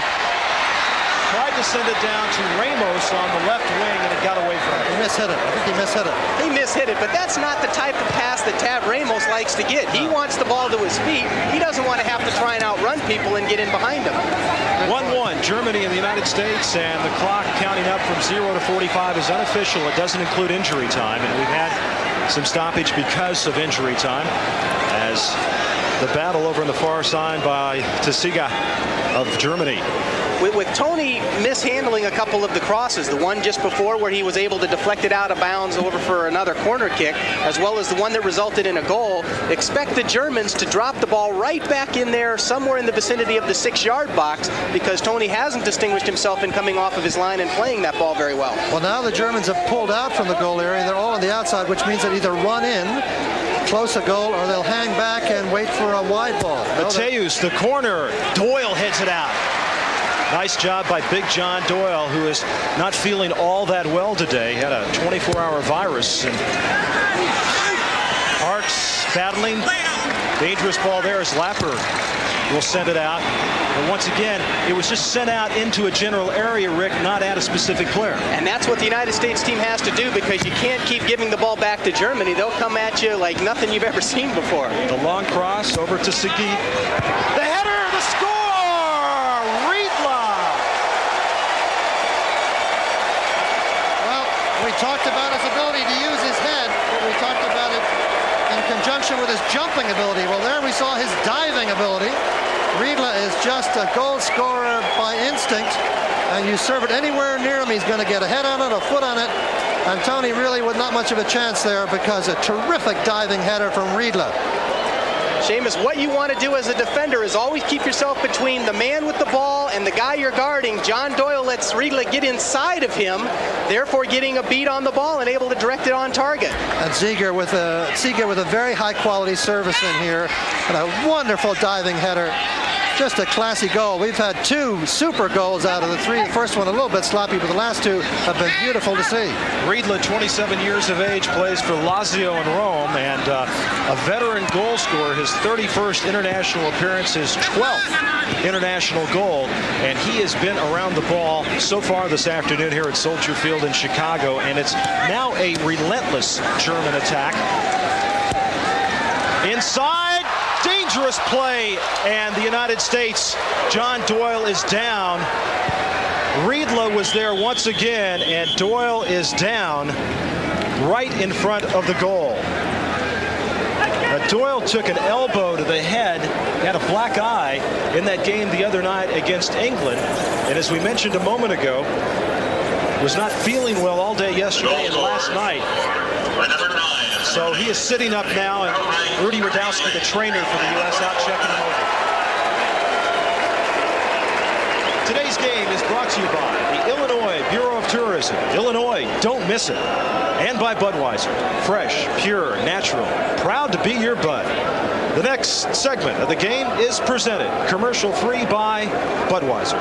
tried to send it down to Ramos on the left wing, and it got away from him. He mishit it. I think he mishit it. He mishit it, but that's not the type of pass that Tab Ramos likes to get. He wants the ball to his feet. He doesn't want to have to try and outrun people and get in behind them. 1-1, Germany and the United States, and the clock counting up from 0 to 45 is unofficial. It doesn't include injury time, and we've had some stoppage because of injury time as the battle over on the far side by Tessiga of Germany. With Tony mishandling a couple of the crosses, the one just before where he was able to deflect it out of bounds over for another corner kick, as well as the one that resulted in a goal, expect the Germans to drop the ball right back in there somewhere in the vicinity of the 6-yard box because Tony hasn't distinguished himself in coming off of his line and playing that ball very well. Well, now the Germans have pulled out from the goal area. They're all on the outside, which means they either run in close a goal or they'll hang back and wait for a wide ball. Matthäus, the corner. Doyle hits it out. Nice job by Big John Doyle, who is not feeling all that well today. Had a 24-hour virus. And Harkes battling. Dangerous ball there as Lapper will send it out. And once again, it was just sent out into a general area, Rick, not at a specific player. And that's what the United States team has to do because you can't keep giving the ball back to Germany. They'll come at you like nothing you've ever seen before. The long cross over to Sigi. The header, the score! We talked about his ability to use his head, but we talked about it in conjunction with his jumping ability. Well, there we saw his diving ability. Riedle is just a goal scorer by instinct, and you serve it anywhere near him, he's going to get a head on it, a foot on it, and Tony really with not much of a chance there because a terrific diving header from Riedle. Seamus, what you want to do as a defender is always keep yourself between the man with the ball and the guy you're guarding. John Doyle lets Riedle get inside of him, therefore getting a beat on the ball and able to direct it on target. And Seeger with a very high quality service in here, and a wonderful diving header. Just a classy goal. We've had 2 super goals out of the 3. The first one a little bit sloppy, but the last 2 have been beautiful to see. Riedle, 27 years of age, plays for Lazio in Rome, and a veteran goal scorer. His 31st international appearance, his 12th international goal, and he has been around the ball so far this afternoon here at Soldier Field in Chicago, and it's now a relentless German attack. Inside. Dangerous play, and the United States, John Doyle is down. Riedle was there once again, and Doyle is down right in front of the goal. Now, Doyle took an elbow to the head, had a black eye in that game the other night against England, and as we mentioned a moment ago, was not feeling well all day yesterday and last night. So he is sitting up now, and Rudy Radowski, the trainer for the U.S., out checking him over. Today's game is brought to you by the Illinois Bureau of Tourism. Illinois, don't miss it. And by Budweiser. Fresh, pure, natural. Proud to be your bud. The next segment of the game is presented commercial-free by Budweiser.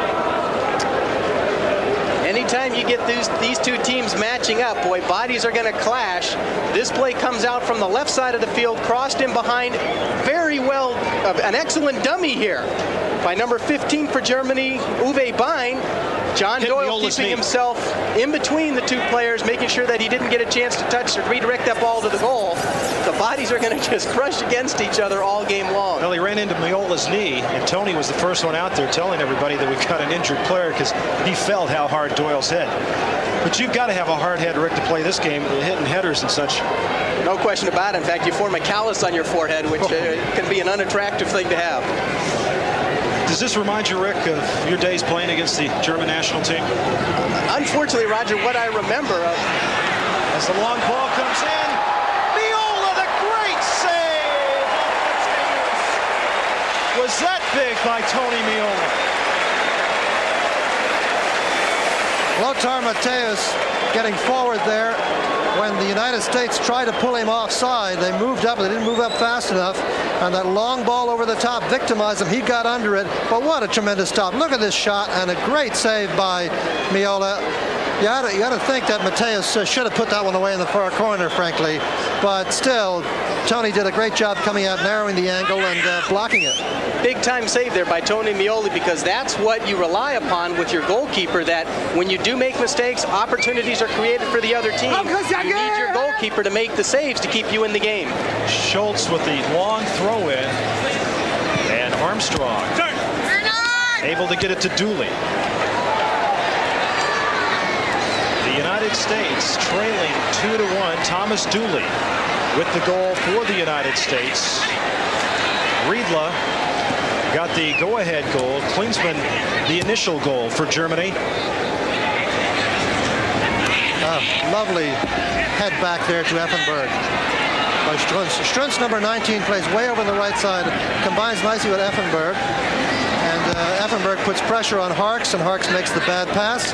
Anytime you get these 2 teams matching up, boy, bodies are going to clash. This play comes out from the left side of the field, crossed in behind. Very well, an excellent dummy here by number 15 for Germany, Uwe Bein. John Doyle keeping himself in between the 2 players, making sure that he didn't get a chance to touch or redirect that ball to the goal. The bodies are going to just crush against each other all game long. Well, he ran into Meola's knee, and Tony was the first one out there telling everybody that we've got an injured player because he felt how hard Doyle's hit. But you've got to have a hard head, Rick, to play this game, hitting headers and such. No question about it. In fact, you form a callus on your forehead, which can be an unattractive thing to have. Does this remind you, Rick, of your days playing against the German national team? Unfortunately, Roger, what I remember of... As the long ball comes in, Meola, the great save! Was that big by Tony Meola? Lothar Matthäus getting forward there. When the United States tried to pull him offside, they moved up, they didn't move up fast enough, and that long ball over the top victimized him. He got under it, but what a tremendous stop. Look at this shot, and a great save by Meola. You got to think that Matthäus should have put that one away in the far corner, frankly, but still, Tony did a great job coming out, narrowing the angle, and blocking it. Big time save there by Tony Meola, because that's what you rely upon with your goalkeeper, that when you do make mistakes, opportunities are created for the other team. You need your goalkeeper to make the saves to keep you in the game. Schulz with the long throw in, and Armstrong able to get it to Dooley. The United States trailing 2-1. Thomas Dooley with the goal for the United States. Riedle got the go-ahead goal. Klinsmann the initial goal for Germany. Lovely head back there to Effenberg by Strunz. Strunz, number 19, plays way over on the right side, combines nicely with Effenberg, and Effenberg puts pressure on Harkes, and Harkes makes the bad pass.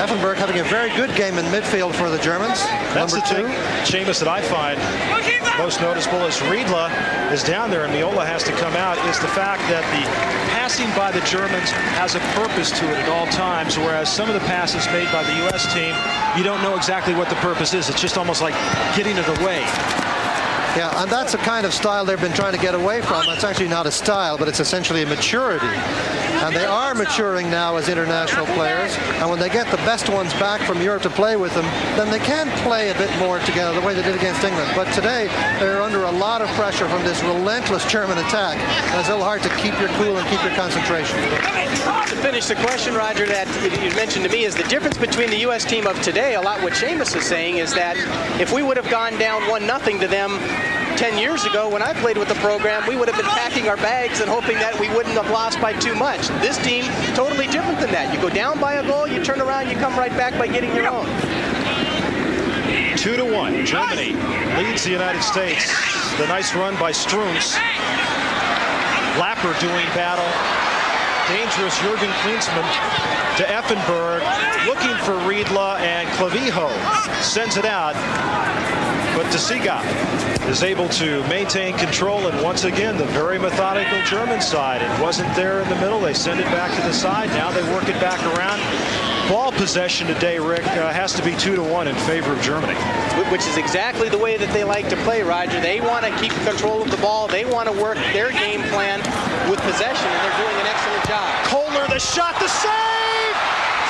Effenberg having a very good game in midfield for the Germans. That's number 2. Seamus, that I find most noticeable as Riedle is down there and Meola has to come out, is the fact that the passing by the Germans has a purpose to it at all times, whereas some of the passes made by the U.S. team, you don't know exactly what the purpose is. It's just almost like getting it away. Yeah, and that's the kind of style they've been trying to get away from. It's actually not a style, but it's essentially a maturity. And they are maturing now as international players. And when they get the best ones back from Europe to play with them, then they can play a bit more together the way they did against England. But today, they're under a lot of pressure from this relentless German attack. And it's a little hard to keep your cool and keep your concentration. To finish the question, Roger, that you mentioned to me is the difference between the U.S. team of today, a lot what Seamus is saying, is that if we would have gone down 1-0 to them 10 years ago when I played with the program, we would have been packing our bags and hoping that we wouldn't have lost by too much. This team, totally different than that. You go down by a goal, you turn around, you come right back by getting your own. 2-1. Germany leads the United States. The nice run by Strunz. Lapper doing battle. Dangerous Jürgen Klinsmann to Effenberg, looking for Riedle, and Clavijo sends it out. But De Siga is able to maintain control, and once again, the very methodical German side. It wasn't there in the middle. They send it back to the side. Now they work it back around. Ball possession today, Rick, has to be 2-1 in favor of Germany. Which is exactly the way that they like to play, Roger. They want to keep control of the ball. They want to work their game plan with possession, and they're doing an excellent job. Kohler, the shot, the save!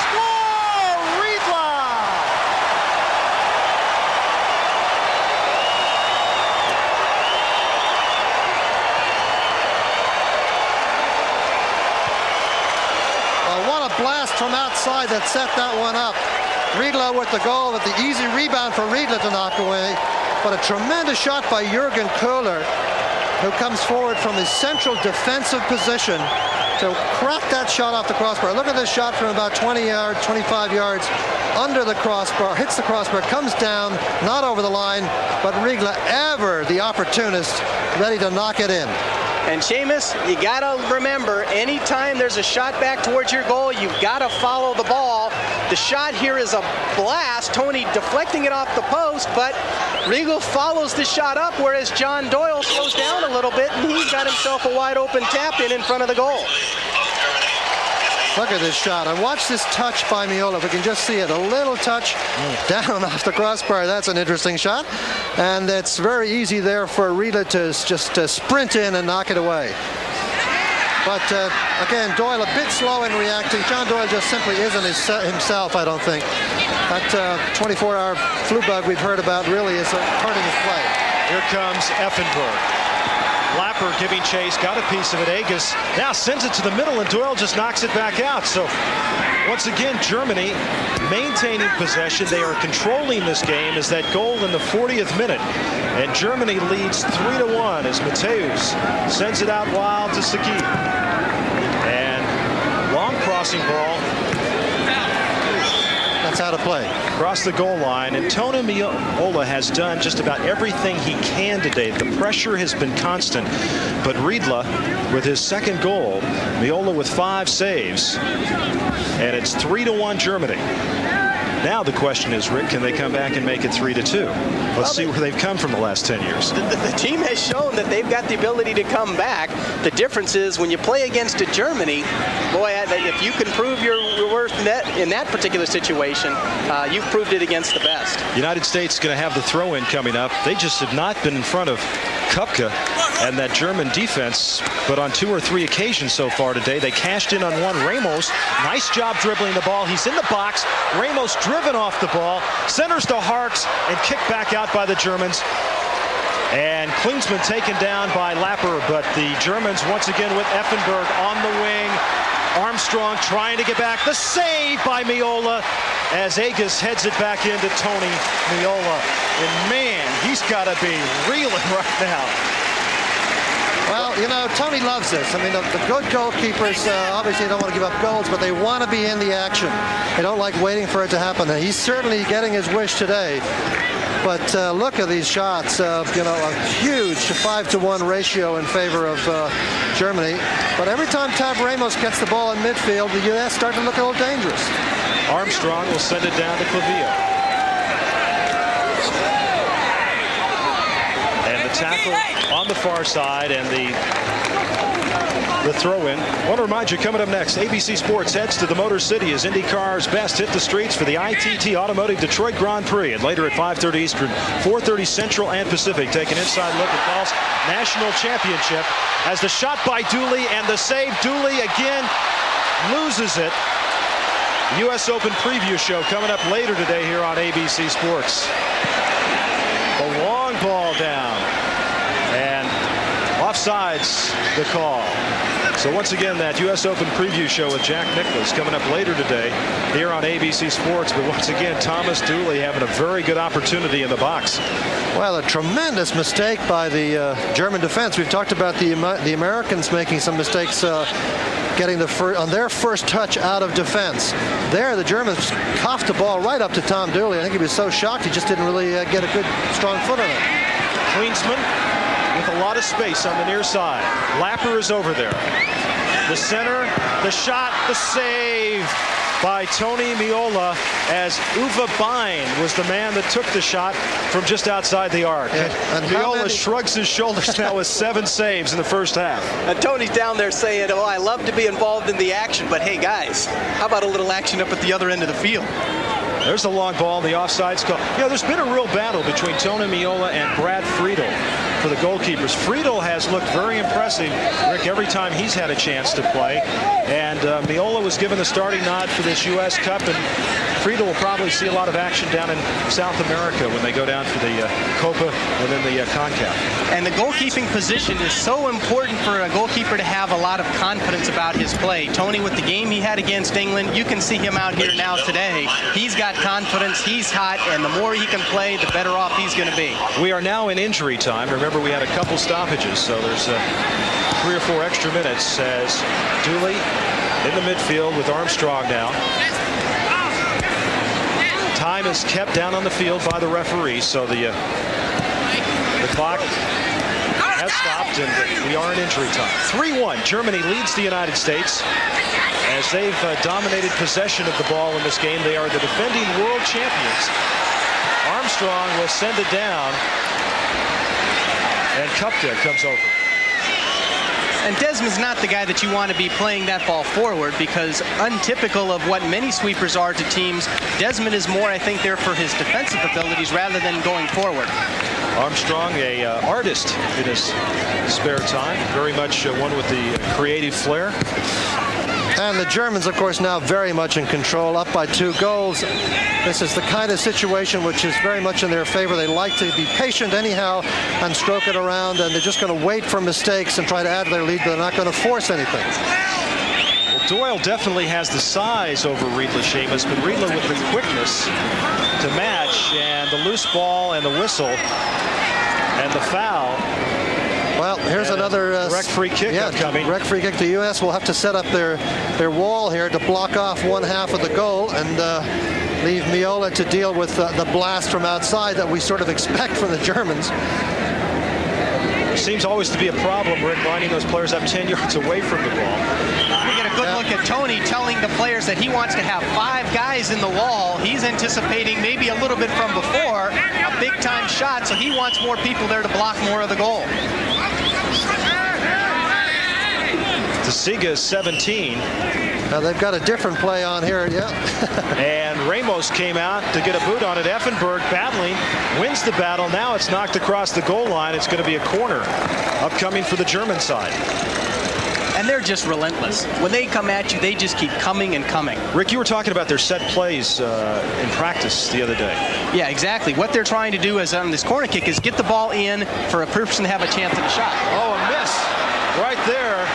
Score! Riedle! What a blast from outside that set that one up. Riedle with the goal, with the easy rebound for Riedle to knock away. But a tremendous shot by Jürgen Kohler, who comes forward from his central defensive position to crack that shot off the crossbar. Look at this shot from about 20 yards, 25 yards under the crossbar, hits the crossbar, comes down, not over the line, but Riedle, ever the opportunist, ready to knock it in. And Seamus, you got to remember, anytime there's a shot back towards your goal, you've got to follow the ball. The shot here is a blast. Tony deflecting it off the post, but Riedle follows the shot up, whereas John Doyle slows down a little bit, and he's got himself a wide open tap in front of the goal. Look at this shot. And watch this touch by Meola. If we can just see it. A little touch down off the crossbar. That's an interesting shot. And it's very easy there for Riedle to just sprint in and knock it away. But again, Doyle a bit slow in reacting. John Doyle just simply isn't himself, I don't think. That 24-hour flu bug we've heard about really is hurting his play. Here comes Effenberg. Lapper giving chase, got a piece of it. Armstrong now sends it to the middle, and Doyle just knocks it back out. So once again, Germany maintaining possession. They are controlling this game as that goal in the 40th minute. And Germany leads 3-1 as Matthäus sends it out wild to Saki. And long crossing ball. That's how to play. Across the goal line, and Tony Meola has done just about everything he can today. The pressure has been constant, but Riedle with his second goal, Meola with 5 saves, and it's 3-1 Germany. Now the question is, Rick, can they come back and make it 3-2? Let's see where they've come from the last 10 years. The team has shown that they've got the ability to come back. The difference is when you play against a Germany, boy, if you can prove your worth in that particular situation, you've proved it against the best. United States going to have the throw-in coming up. They just have not been in front of Köpke and that German defense, but on 2 or 3 occasions so far today, they cashed in on one. Ramos, nice job dribbling the ball. He's in the box. Ramos driven off the ball, centers to Harkes, and kicked back out by the Germans. And Klinsmann taken down by Lapper, but the Germans once again with Effenberg on the wing. Armstrong trying to get back. The save by Meola as Armstrong heads it back into Tony Meola. And man, he's got to be reeling right now. Well, you know, Tony loves this. I mean, the good goalkeepers obviously don't want to give up goals, but they want to be in the action. They don't like waiting for it to happen. And he's certainly getting his wish today. But look at these shots. You know, a huge 5-to-1 ratio in favor of Germany. But every time Tab Ramos gets the ball in midfield, the U.S. start to look a little dangerous. Armstrong will send it down to Clavijo. And the tackle on the far side, and the throw-in. I want to remind you, coming up next, ABC Sports heads to the Motor City as IndyCar's best hit the streets for the ITT Automotive Detroit Grand Prix. And later at 5:30 Eastern, 4:30 Central and Pacific, take an inside look at golf's national championship as the shot by Dooley and the save. Dooley again loses it. U.S. Open preview show coming up later today here on ABC Sports. The long ball down, and offsides the call. So once again, that U.S. Open preview show with Jack Nicklaus coming up later today here on ABC Sports. But once again, Thomas Dooley having a very good opportunity in the box. Well, a tremendous mistake by the German defense. We've talked about the Americans making some mistakes getting on their first touch out of defense. There, the Germans coughed the ball right up to Tom Dooley. I think he was so shocked he just didn't really get a good, strong foot on it. Klinsmann with a lot of space on the near side. Lapper is over there. The center, the shot, the save by Tony Meola, as Uwe Bein was the man that took the shot from just outside the arc. Yeah. And Meola shrugs his shoulders now with 7 saves in the first half. And Tony's down there saying, oh, I love to be involved in the action, but hey, guys, how about a little action up at the other end of the field? There's the long ball, the offsides call. You know, there's been a real battle between Tony Meola and Brad Friedel for the goalkeepers. Friedel has looked very impressive, Rick, every time he's had a chance to play. And Meola was given the starting nod for this U.S. Cup, and Friedel will probably see a lot of action down in South America when they go down for the Copa and then the CONCACAF. And the goalkeeping position is so important for a goalkeeper to have a lot of confidence about his play. Tony, with the game he had against England, you can see him out here now today. He's got confidence, he's hot, and the more he can play, the better off he's going to be. We are now in injury time. Remember, we had a couple stoppages, so there's 3 or 4 extra minutes as Dooley in the midfield with Armstrong now. Time is kept down on the field by the referee, so the clock has stopped, and we are in injury time. 3-1. Germany leads the United States as they've dominated possession of the ball in this game. They are the defending world champions. Armstrong will send it down, and Köpke comes over. And Desmond's not the guy that you want to be playing that ball forward, because untypical of what many sweepers are to teams, Desmond is more, I think, there for his defensive abilities rather than going forward. Armstrong, a artist in his spare time, very much one with the creative flair. And the Germans, of course, now very much in control, up by 2 goals. This is the kind of situation which is very much in their favor. They like to be patient anyhow and stroke it around, and they're just going to wait for mistakes and try to add to their lead, but they're not going to force anything. Well, Doyle definitely has the size over Riedle, Seamus, but Riedle with the quickness to match, and the loose ball and the whistle and the foul. Well, here's another direct free kick upcoming. Direct free kick. The U.S. will have to set up their wall here to block off one half of the goal and leave Meola to deal with the blast from outside that we sort of expect from the Germans. There seems always to be a problem, Rick, lining those players up 10 yards away from the ball. We get a good look at Tony telling the players that he wants to have 5 guys in the wall. He's anticipating maybe a little bit from before, a big-time shot, so he wants more people there to block more of the goal. Tasiga is 17. Now they've got a different play on here, yeah. And Ramos came out to get a boot on it. Effenberg battling, wins the battle. Now it's knocked across the goal line. It's going to be a corner upcoming for the German side. And they're just relentless. When they come at you, they just keep coming and coming. Rick, you were talking about their set plays in practice the other day. Yeah, exactly. What they're trying to do is on this corner kick is get the ball in for a person to have a chance at a shot. Oh, a miss right there.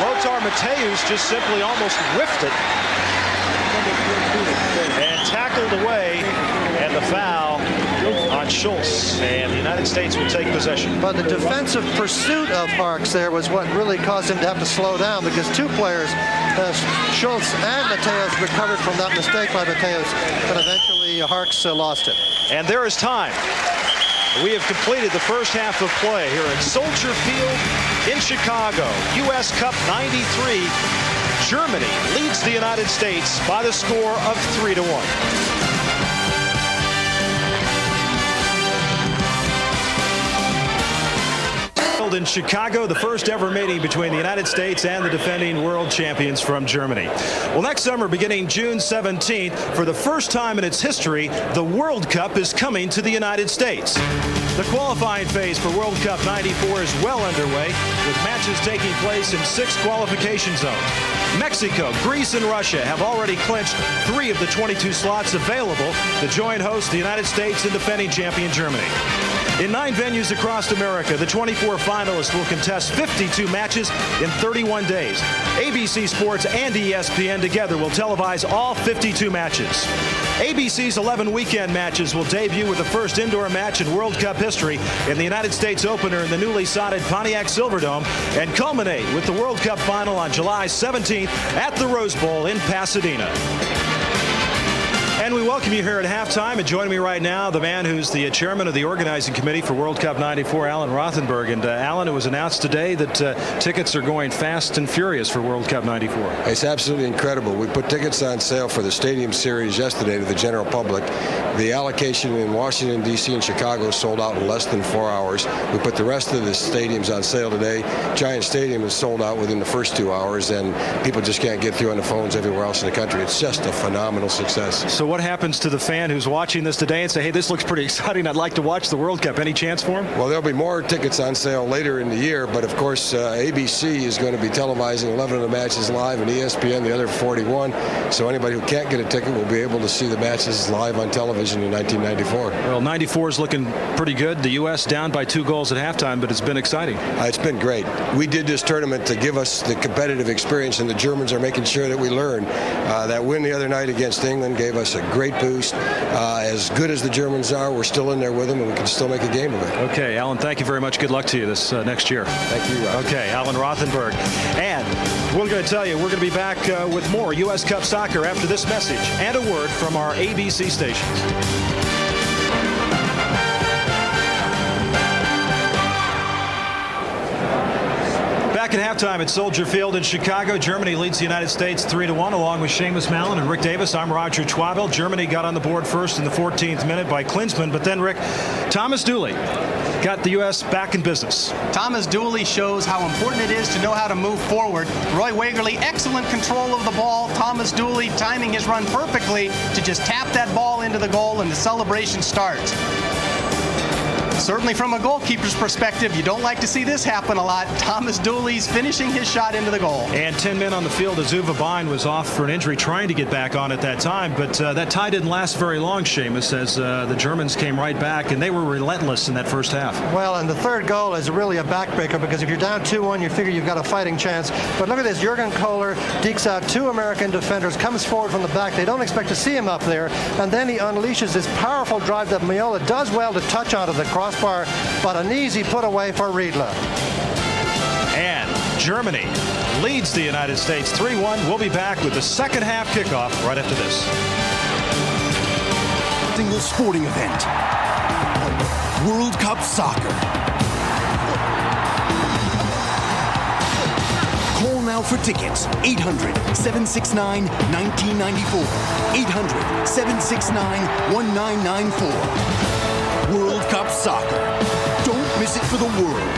Lothar Matthäus just simply almost whiffed it and tackled away, and the foul on Schulz, and the United States will take possession. But the defensive pursuit of Harkes there was what really caused him to have to slow down, because 2 players, Schulz and Matthäus, recovered from that mistake by Matthäus, but eventually Harkes lost it. And there is time. We have completed the first half of play here at Soldier Field in Chicago. U.S. Cup 93. Germany leads the United States by the score of 3-1. In Chicago, the first ever meeting between the United States and the defending world champions from Germany. Well, next summer, beginning June 17th, for the first time in its history, the World Cup is coming to the United States. The qualifying phase for World Cup 94 is well underway, with matches taking place in 6 qualification zones. Mexico, Greece, and Russia have already clinched 3 of the 22 slots available to join host the United States and defending champion Germany. In 9 venues across America, the 24 finalists will contest 52 matches in 31 days. ABC Sports and ESPN together will televise all 52 matches. ABC's 11 weekend matches will debut with the first indoor match in World Cup history in the United States opener in the newly sodded Pontiac Silverdome and culminate with the World Cup final on July 17th at the Rose Bowl in Pasadena. And we welcome you here at halftime. And joining me right now, the man who's the chairman of the organizing committee for World Cup '94, Alan Rothenberg. And Alan, it was announced today that tickets are going fast and furious for World Cup '94. It's absolutely incredible. We put tickets on sale for the Stadium Series yesterday to the general public. The allocation in Washington, D.C. and Chicago sold out in less than 4 hours. We put the rest of the stadiums on sale today. Giant Stadium is sold out within the first 2 hours, and people just can't get through on the phones everywhere else in the country. It's just a phenomenal success. So what happens to the fan who's watching this today and say, hey, this looks pretty exciting, I'd like to watch the World Cup? Any chance for him? Well, there'll be more tickets on sale later in the year, but of course ABC is going to be televising 11 of the matches live, and ESPN the other 41. So anybody who can't get a ticket will be able to see the matches live on television in 1994. Well, 94 is looking pretty good. The U.S. down by 2 goals at halftime, but it's been exciting. It's been great. We did this tournament to give us the competitive experience, and the Germans are making sure that we learn. That win the other night against England gave us a great boost. As good as the Germans are, we're still in there with them, and we can still make a game of it. Okay, Alan, thank you very much. Good luck to you this next year. Thank you, Rob. Okay, Alan Rothenberg. And we're going to tell you, we're going to be back with more U.S. Cup soccer after this message and a word from our ABC stations. Back at halftime at Soldier Field in Chicago, Germany leads the United States 3-1 along with Seamus Mallon and Rick Davis. I'm Roger Schwabel. Germany got on the board first in the 14th minute by Klinsmann, but then Rick, Thomas Dooley got the U.S. back in business. Thomas Dooley shows how important it is to know how to move forward. Roy Wegerle, excellent control of the ball. Thomas Dooley timing his run perfectly to just tap that ball into the goal, and the celebration starts. Certainly from a goalkeeper's perspective, you don't like to see this happen a lot. Thomas Dooley's finishing his shot into the goal. And 10 men on the field as Uwe Bein was off for an injury, trying to get back on at that time. But that tie didn't last very long, Seamus, as the Germans came right back, and they were relentless in that first half. Well, and the third goal is really a backbreaker, because if you're down 2-1, you figure you've got a fighting chance. But look at this. Jürgen Kohler dekes out 2 American defenders, comes forward from the back. They don't expect to see him up there. And then he unleashes this powerful drive that Meola does well to touch onto the crossbar, but an easy put away for Riedle. And Germany leads the United States 3-1. We'll be back with the second half kickoff right after this. Single sporting event. World Cup soccer. Call now for tickets. 800-769-1994. 800-769-1994. World Cup soccer. Don't miss it for the world.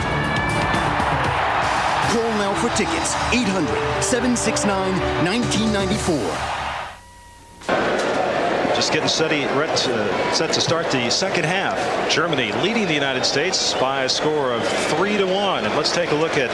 Call now for tickets. 800-769-1994. Just getting set to start the second half. Germany leading the United States by a score of 3-1. And let's take a look at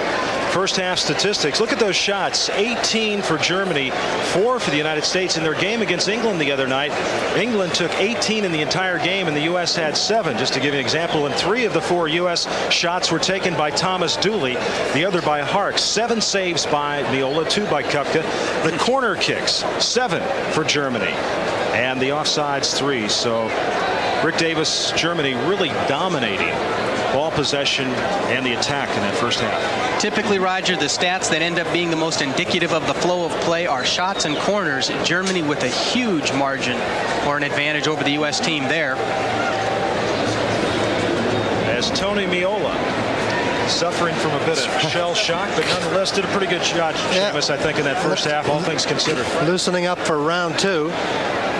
first half statistics. Look at those shots. 18 for Germany, 4 for the United States. In their game against England the other night, England took 18 in the entire game, and the U.S. had 7. Just to give you an example, and 3 of the 4 U.S. shots were taken by Thomas Dooley, the other by Harkes. 7 saves by Meola, 2 by Köpke. The corner kicks, 7 for Germany. And the offsides, 3. So Rick Davis, Germany really dominating ball possession and the attack in that first half. Typically, Roger, the stats that end up being the most indicative of the flow of play are shots and corners. Germany with a huge margin or an advantage over the U.S. team there. As Tony Meola, suffering from a bit of shell shock, but nonetheless did a pretty good job, Seamus, I think, in that first half, all things considered. Loosening up for round 2.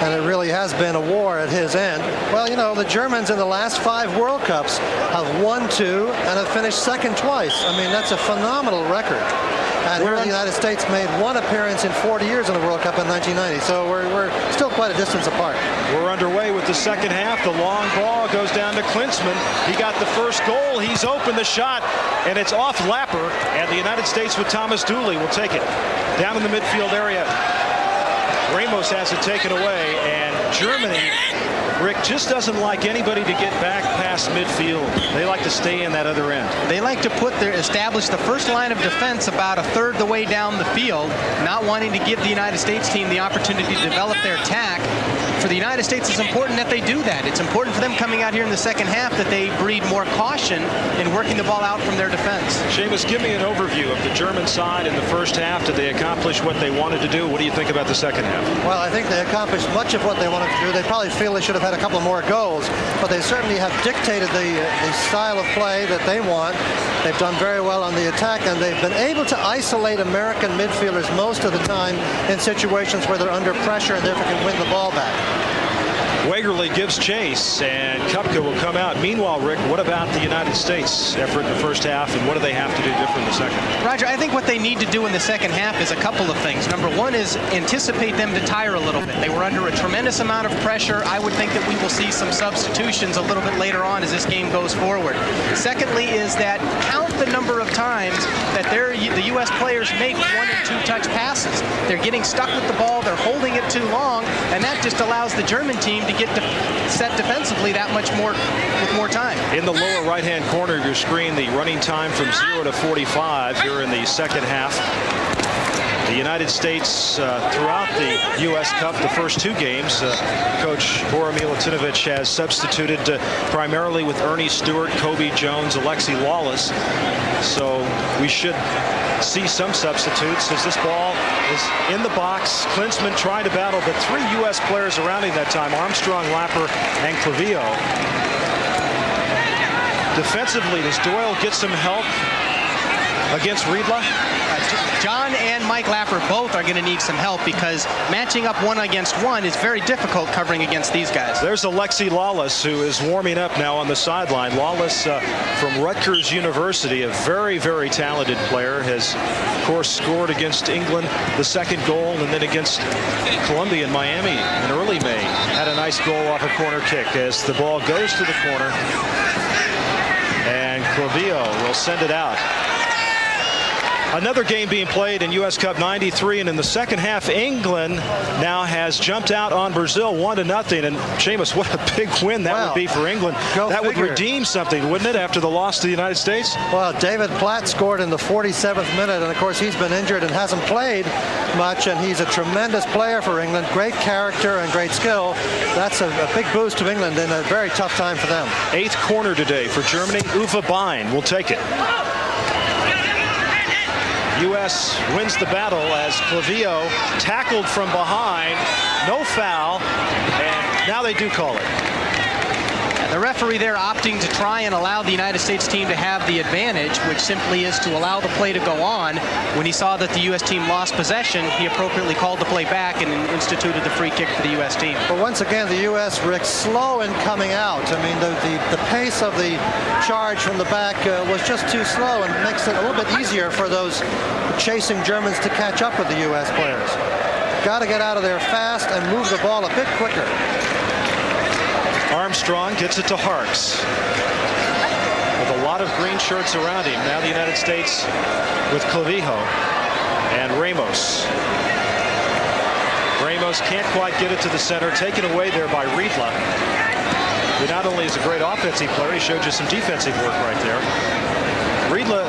And it really has been a war at his end. Well, you know, the Germans in the last 5 World Cups have won 2 and have finished second twice. I mean, that's a phenomenal record. And here the United States made 1 appearance in 40 years in the World Cup in 1990. So we're still quite a distance apart. We're underway with the second half. The long ball goes down to Klinsmann. He got the first goal. He's open the shot, and it's off Lapper. And the United States with Thomas Dooley will take it. Down in the midfield area, Ramos has it taken away, and Germany Rick just doesn't like anybody to get back past midfield. They like to stay in that other end. They like to establish the first line of defense about a third the way down the field, not wanting to give the United States team the opportunity to develop their attack. For the United States, it's important that they do that. It's important for them coming out here in the second half that they breed more caution in working the ball out from their defense. Seamus, give me an overview of the German side in the first half. Did they accomplish what they wanted to do? What do you think about the second half? Well, I think they accomplished much of what they wanted to do. They probably feel they should have had a couple more goals, but they certainly have dictated the style of play that they want. They've done very well on the attack, and they've been able to isolate American midfielders most of the time in situations where they're under pressure and therefore can win the ball back. Wegerle gives chase, and Köpke will come out. Meanwhile, Rick, what about the United States effort in the first half, and what do they have to do different in the second? Roger, I think what they need to do in the second half is a couple of things. Number one is anticipate them to tire a little bit. They were under a tremendous amount of pressure. I would think that we will see some substitutions a little bit later on as this game goes forward. Secondly is that count the number of times that the U.S. players make 1- and 2-touch passes. They're getting stuck with the ball, they're holding it too long, and that just allows the German team to get set defensively that much more with more time. In the lower right-hand corner of your screen, the running time from 0 to 45 here in the second half. The United States, throughout the U.S. Cup, the first two games, Coach Bora Milutinović has substituted primarily with Earnie Stewart, Kobe Jones, Alexi Lawless. So we should see some substitutes as this ball is in the box. Klinsmann trying to battle, but three U.S. players around him that time, Armstrong, Lapper, and Clavijo. Defensively, does Doyle get some help against Riedle? John and Mike Lapper both are going to need some help because matching up 1 against 1 is very difficult covering against these guys. There's Alexi Lawless, who is warming up now on the sideline. Lawless from Rutgers University, a very, very talented player, has, of course, scored against England the second goal, and then against Colombia in Miami in early May. Had a nice goal off a corner kick as the ball goes to the corner, and Clavijo will send it out. Another game being played in U.S. Cup 93, and in the second half, England now has jumped out on Brazil 1-0. And Seamus, what a big win that would be for England. That would redeem something, wouldn't it, after the loss to the United States? Well, David Platt scored in the 47th minute, and of course he's been injured and hasn't played much, and he's a tremendous player for England. Great character and great skill. That's a big boost to England in a very tough time for them. 8th corner today for Germany. Uwe Bein will take it. U.S. wins the battle as Clavijo tackled from behind. No foul, and now they do call it. The referee there opting to try and allow the United States team to have the advantage, which simply is to allow the play to go on. When he saw that the U.S. team lost possession, he appropriately called the play back and instituted the free kick for the U.S. team. But once again, the U.S., Rick, slow in coming out. I mean, the pace of the charge from the back was just too slow, and makes it a little bit easier for those chasing Germans to catch up with the U.S. players. Got to get out of there fast and move the ball a bit quicker. Armstrong gets it to Harkes with a lot of green shirts around him. Now the United States with Clavijo and Ramos. Ramos can't quite get it to the center, taken away there by Riedle, who not only is a great offensive player, he showed you some defensive work right there. Riedle,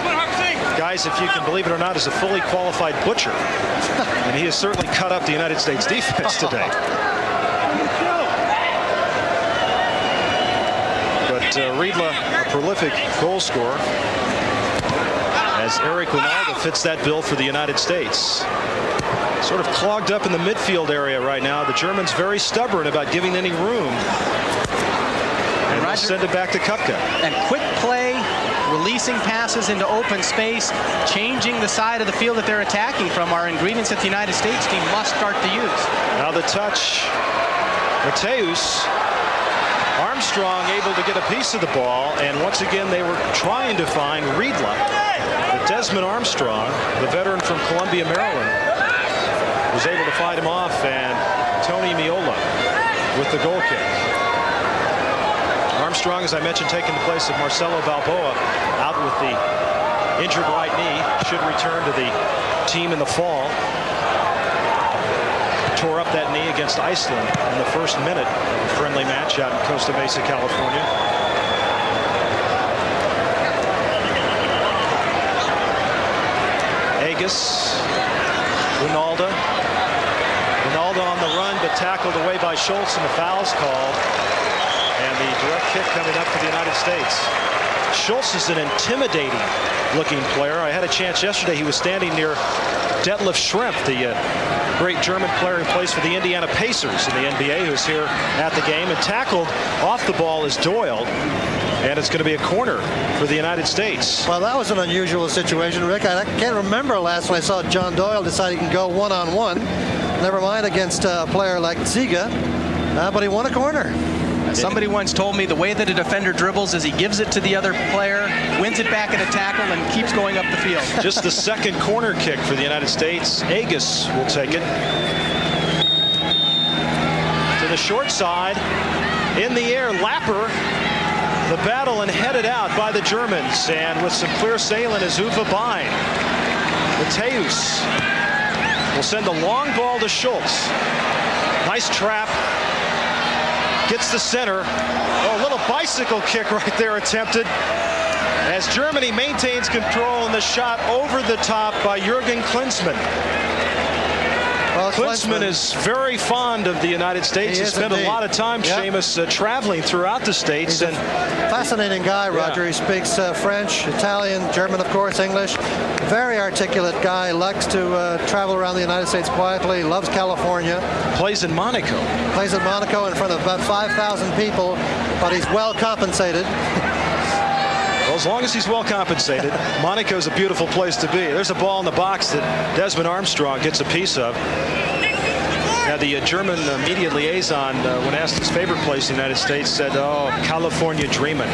guys, if you can believe it or not, is a fully qualified butcher, and he has certainly cut up the United States defense today. Riedle, a prolific goal scorer, as Wynalda fits that bill for the United States. Sort of clogged up in the midfield area right now. The Germans very stubborn about giving any room. And they'll send it back to Köpke. And quick play, releasing passes into open space, changing the side of the field that they're attacking from are ingredients that the United States team must start to use. Now the touch, Matthäus. Armstrong able to get a piece of the ball, and once again they were trying to find Riedle. But Desmond Armstrong, the veteran from Columbia, Maryland, was able to fight him off, and Tony Meola with the goal kick. Armstrong, as I mentioned, taking the place of Marcelo Balboa, out with the injured right knee, should return to the team in the fall. tore up that knee against Iceland in the first minute of a friendly match out in Costa Mesa, California. Wynalda on the run, but tackled away by Schulz, and the foul's called. And the direct kick coming up for the United States. Schulz is an intimidating looking player. I had a chance yesterday. He was standing near Detlef Schrempf, the great German player who plays for the Indiana Pacers in the NBA, who's here at the game. And tackled off the ball is Doyle. And it's going to be a corner for the United States. Well, that was an unusual situation, Rick. I can't remember last when I saw John Doyle decide he can go one-on-one. Never mind against a player like Ziga, but he won a corner. Somebody once told me the way that a defender dribbles is he gives it to the other player, wins it back in a tackle, and keeps going up the field. Just the second corner kick for the United States. Agus will take it. To the short side. In the air, Lapper. The battle and headed out by the Germans, and with some clear sailing is Uwe Bein. Matthäus will send a long ball to Schulz. Nice trap. Gets the center. Oh, a little bicycle kick right there attempted. As Germany maintains control, and the shot over the top by Jürgen Klinsmann. Well, Klinsmann is very fond of the United States. He spent a lot of time, Seamus, traveling throughout the States. He's a fascinating guy, Roger. Yeah. He speaks French, Italian, German, of course, English. Very articulate guy. Likes to travel around the United States quietly. Loves California. Plays in Monaco. Plays in Monaco in front of about 5,000 people, but he's well compensated. Well, as long as he's well compensated, Monaco's a beautiful place to be. There's a ball in the box that Desmond Armstrong gets a piece of. Now, the German media liaison, when asked his favorite place in the United States, said, "Oh, California dreamin'."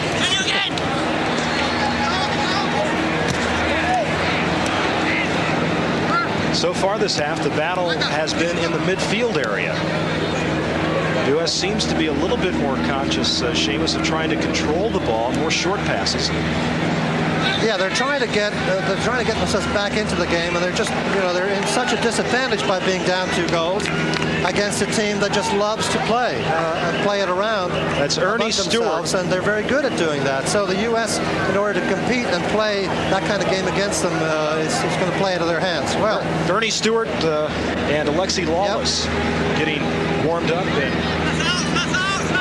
So far this half, the battle has been in the midfield area. The U.S. seems to be a little bit more conscious, Seamus, of trying to control the ball, more short passes. Yeah, they're trying to get themselves back into the game, and they're just, they're in such a disadvantage by being down 2 goals against a team that just loves to play and play it around. That's Earnie Stewart, and they're very good at doing that. So the U.S., in order to compete and play that kind of game against them, is going to play into their hands. Well, Earnie Stewart and Alexi Lawless getting warmed up, and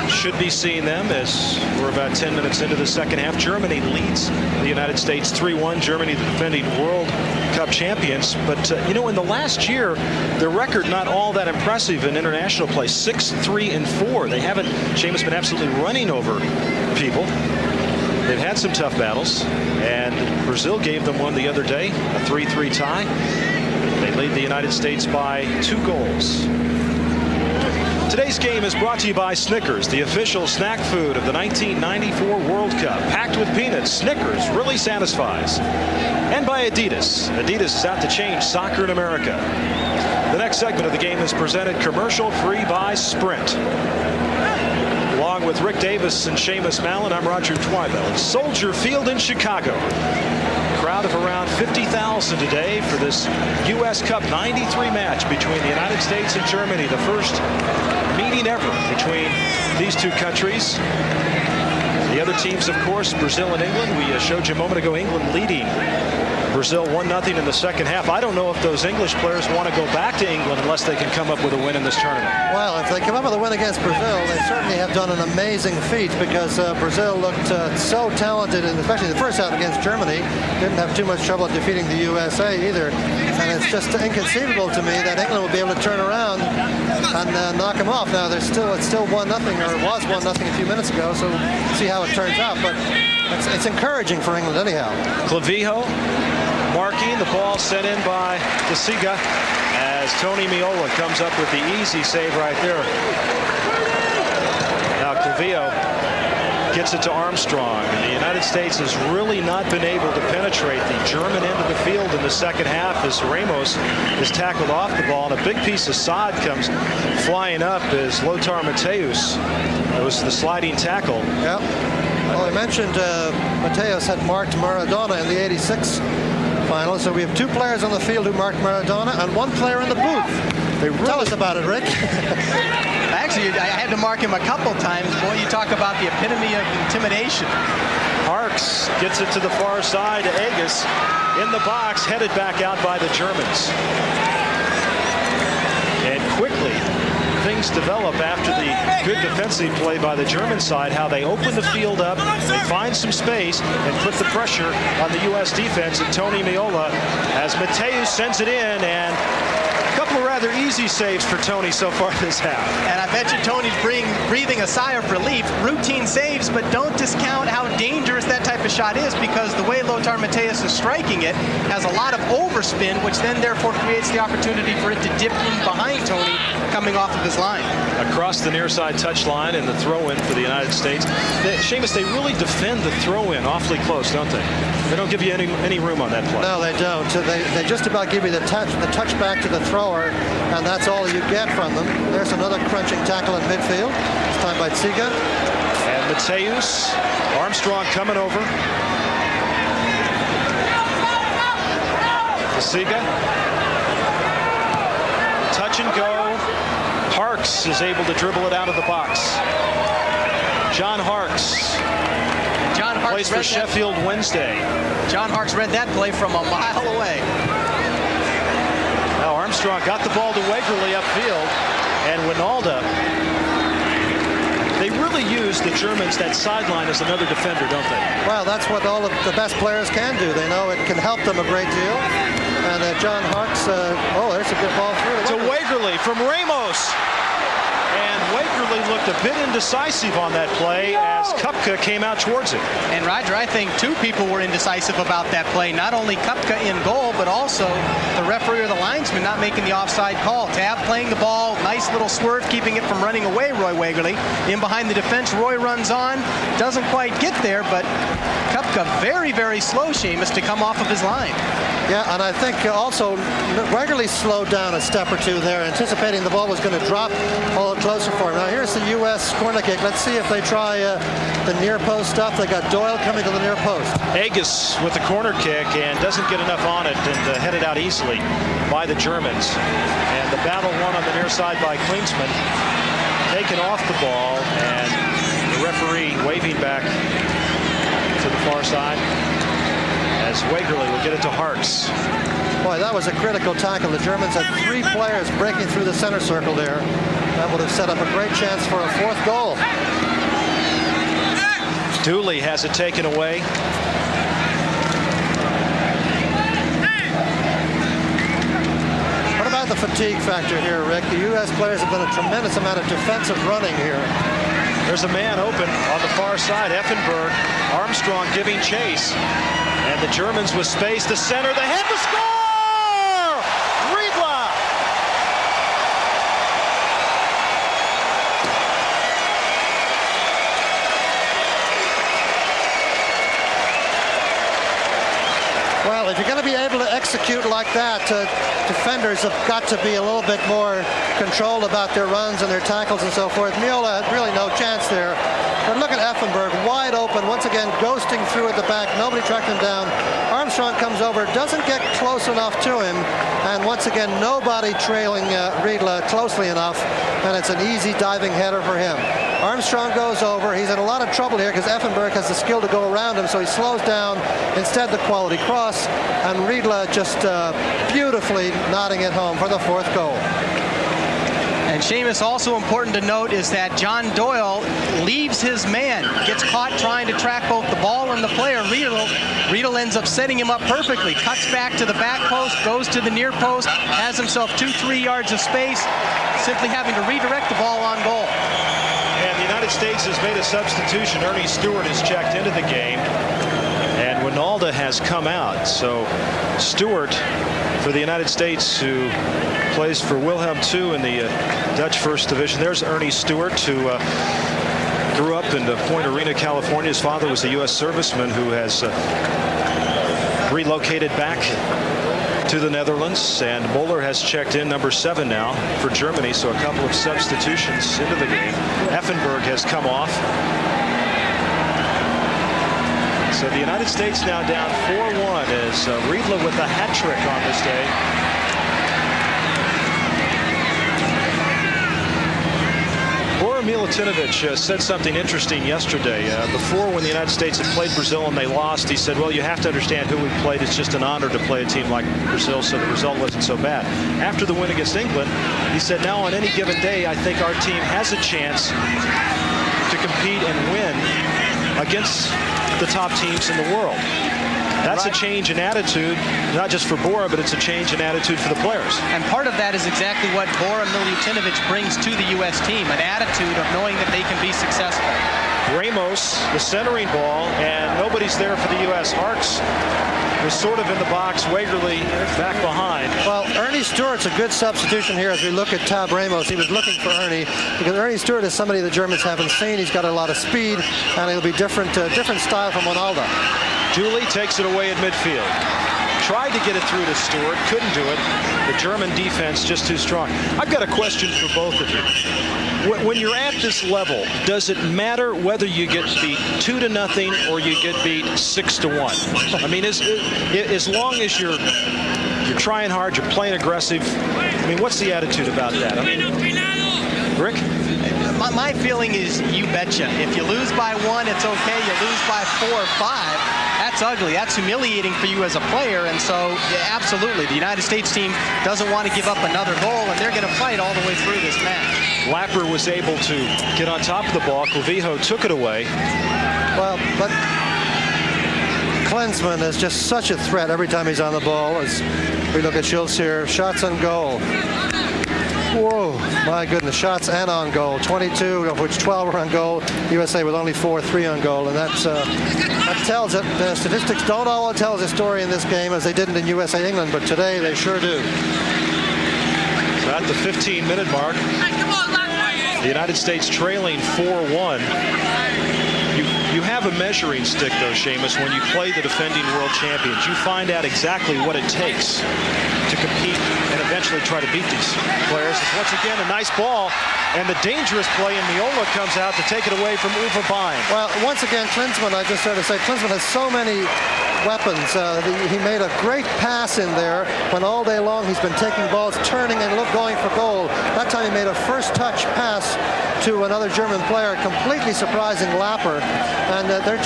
should be seeing them as we're about 10 minutes into the second half. Germany leads the United States 3-1. Germany, the defending World Cup champions. But, in the last year, their record not all that impressive in international play. 6-3-4. They haven't, Seamus, been absolutely running over people. They've had some tough battles, and Brazil gave them one the other day, a 3-3 tie. They lead the United States by 2 goals. Today's game is brought to you by Snickers, the official snack food of the 1994 World Cup. Packed with peanuts, Snickers really satisfies. And by Adidas. Adidas is out to change soccer in America. The next segment of the game is presented commercial-free by Sprint. Along with Rick Davis and Seamus Mallon, I'm Roger Twibell at Soldier Field in Chicago. Crowd of around 50,000 today for this U.S. Cup 93 match between the United States and Germany. The first meeting ever between these two countries. The other teams, of course, Brazil and England. We showed you a moment ago England leading Brazil 1-0 in the second half. I don't know if those English players want to go back to England unless they can come up with a win in this tournament. Well, if they come up with a win against Brazil, they certainly have done an amazing feat, because Brazil looked so talented, and especially the first half against Germany, didn't have too much trouble defeating the USA either. And it's just inconceivable to me that England will be able to turn around and knock them off. Now, it's still 1-0, or it was 1-0 a few minutes ago, so we'll see how it turns out. But it's encouraging for England anyhow. Clavijo marking, the ball sent in by Desiga as Tony Meola comes up with the easy save right there. Now Clavijo gets it to Armstrong, and the United States has really not been able to penetrate the German end of the field in the second half as Ramos is tackled off the ball, and a big piece of sod comes flying up as Lothar Matthäus. That was the sliding tackle. Yep. Well, I mentioned Matthäus had marked Maradona in the '86 semifinals. So we have 2 players on the field who marked Maradona and 1 player in the booth. Tell us about it, Rick. Actually, I had to mark him a couple times. Boy, you talk about the epitome of intimidation. Harkes gets it to the far side. Agus in the box, headed back out by the Germans. And quickly, things develop after the good defensive play by the German side, how they open the field up, they find some space, and put the pressure on the U.S. defense. And Tony Meola, as Matthäus sends it in, and a couple of rather easy saves for Tony so far this half. And I bet you Tony's breathing a sigh of relief. Routine saves, but don't discount how dangerous that type of shot is, because the way Lothar Matthäus is striking it has a lot of overspin, which then therefore creates the opportunity for it to dip in behind Tony coming off of his line. Across the near side touch line and the throw-in for the United States. Seamus, they really defend the throw-in awfully close, don't they? They don't give you any room on that play. No, they don't. They just about give you the touch back to the thrower, and that's all you get from them. There's another crunching tackle in midfield. This time by Tsiga. And Matthäus, Armstrong coming over. Tsiga. Touch and go. Harkes is able to dribble it out of the box. John Harkes. Plays for Sheffield Wednesday. John Harkes read that play from a mile away. Now Armstrong got the ball to Wegerle upfield, and Wynalda. They really use the Germans, that sideline, as another defender, don't they? Well, that's what all of the best players can do. They know it can help them a great deal. And John Harkes, oh, there's a good ball through. To Wegerle from Ramos. And Wegerle looked a bit indecisive on that play as Köpke came out towards it. And Roger, I think 2 people were indecisive about that play. Not only Köpke in goal, but also the referee or the linesman not making the offside call. Tab playing the ball, nice little swerve, keeping it from running away, Roy Wegerle. In behind the defense, Roy runs on, doesn't quite get there, but Köpke very, very slow, Seamus, to come off of his line. Yeah, and I think also Wegerle slowed down a step or 2 there, anticipating the ball was going to drop a little closer for him. Now here's the U.S. corner kick. Let's see if they try the near post stuff. They got Doyle coming to the near post. Agus with the corner kick and doesn't get enough on it, and headed out easily by the Germans. And the battle won on the near side by Klinsmann. Taken off the ball, and the referee waving back to the far side as Wegerle will get it to Harkes. Boy, that was a critical tackle. The Germans had 3 players breaking through the center circle there. That would have set up a great chance for a 4th goal. Dooley has it taken away. What about the fatigue factor here, Rick? The U.S. players have done a tremendous amount of defensive running here. There's a man open on the far side. Effenberg, Armstrong giving chase. And the Germans with space to center. They head to score! Riedle! Well, if you're going to be able to execute like that, defenders have got to be a little bit more controlled about their runs and their tackles and so forth. Meola had really no chance there. But look at Effenberg, wide open, once again ghosting through at the back. Nobody tracked him down. Armstrong comes over, doesn't get close enough to him, and once again nobody trailing Riedle closely enough, and it's an easy diving header for him. Armstrong goes over. He's in a lot of trouble here because Effenberg has the skill to go around him, so he slows down. Instead, the quality cross, and Riedle just beautifully nodding it home for the 4th goal. And Seamus, also important to note is that John Doyle leaves his man, gets caught trying to track both the ball and the player. Riedle ends up setting him up perfectly, cuts back to the back post, goes to the near post, has himself 2-3 yards of space, simply having to redirect the ball on goal. And the United States has made a substitution. Earnie Stewart is checked into the game, and Wynalda has come out. So Stewart for the United States, who plays for Wilhelm II in the Dutch First Division. There's Earnie Stewart, who grew up in Point Arena, California. His father was a U.S. serviceman who has relocated back to the Netherlands, and Muller has checked in, number 7 now for Germany, so a couple of substitutions into the game. Effenberg has come off. So the United States now down 4-1 as Riedle with a hat trick on this day. Milutinović said something interesting yesterday. Before, when the United States had played Brazil and they lost, he said, well, you have to understand who we played. It's just an honor to play a team like Brazil, so the result wasn't so bad. After the win against England, he said, now on any given day, I think our team has a chance to compete and win against the top teams in the world. That's a change in attitude, not just for Bora, but it's a change in attitude for the players. And part of that is exactly what Bora Milutinović brings to the U.S. team, an attitude of knowing that they can be successful. Ramos, the centering ball, and nobody's there for the U.S. Harkes was sort of in the box. Wegerle back behind. Well, Earnie Stewart's a good substitution here as we look at Tab Ramos. He was looking for Earnie because Earnie Stewart is somebody the Germans haven't seen. He's got a lot of speed, and he'll be different style from Wynalda. Dooley takes it away at midfield. Tried to get it through to Stewart, couldn't do it. The German defense just too strong. I've got a question for both of you. When you're at this level, does it matter whether you get beat 2-0 or you get beat 6-1? I mean, as long as you're trying hard, you're playing aggressive. I mean, what's the attitude about that? I mean, Rick? My feeling is you betcha. If you lose by 1, it's okay. You lose by 4 or 5, that's ugly. That's humiliating for you as a player. And so, yeah, absolutely, the United States team doesn't want to give up another goal, and they're going to fight all the way through this match. Lapper was able to get on top of the ball. Clavijo took it away. Well, but Klinsmann is just such a threat every time he's on the ball. As we look at Schulz here, shots on goal. Whoa, my goodness, shots and on goal. 22, of which 12 were on goal. USA with only 3 on goal, and that tells it. The statistics don't always tell the story in this game as they didn't in USA-England, but today they sure do. So at the 15-minute mark, the United States trailing 4-1. You have a measuring stick, though, Seamus, when you play the defending world champions. You find out exactly what it takes to compete and eventually try to beat these players. It's once again a nice ball, and the dangerous play in Meola comes out to take it away from Uwe Bein. Well, once again, Klinsmann, I just started to say, Klinsmann has so many weapons. He made a great pass in there when all day long he's been taking balls, turning and going for goal. That time he made a first touch pass to another German player, completely surprising Lapper. And there's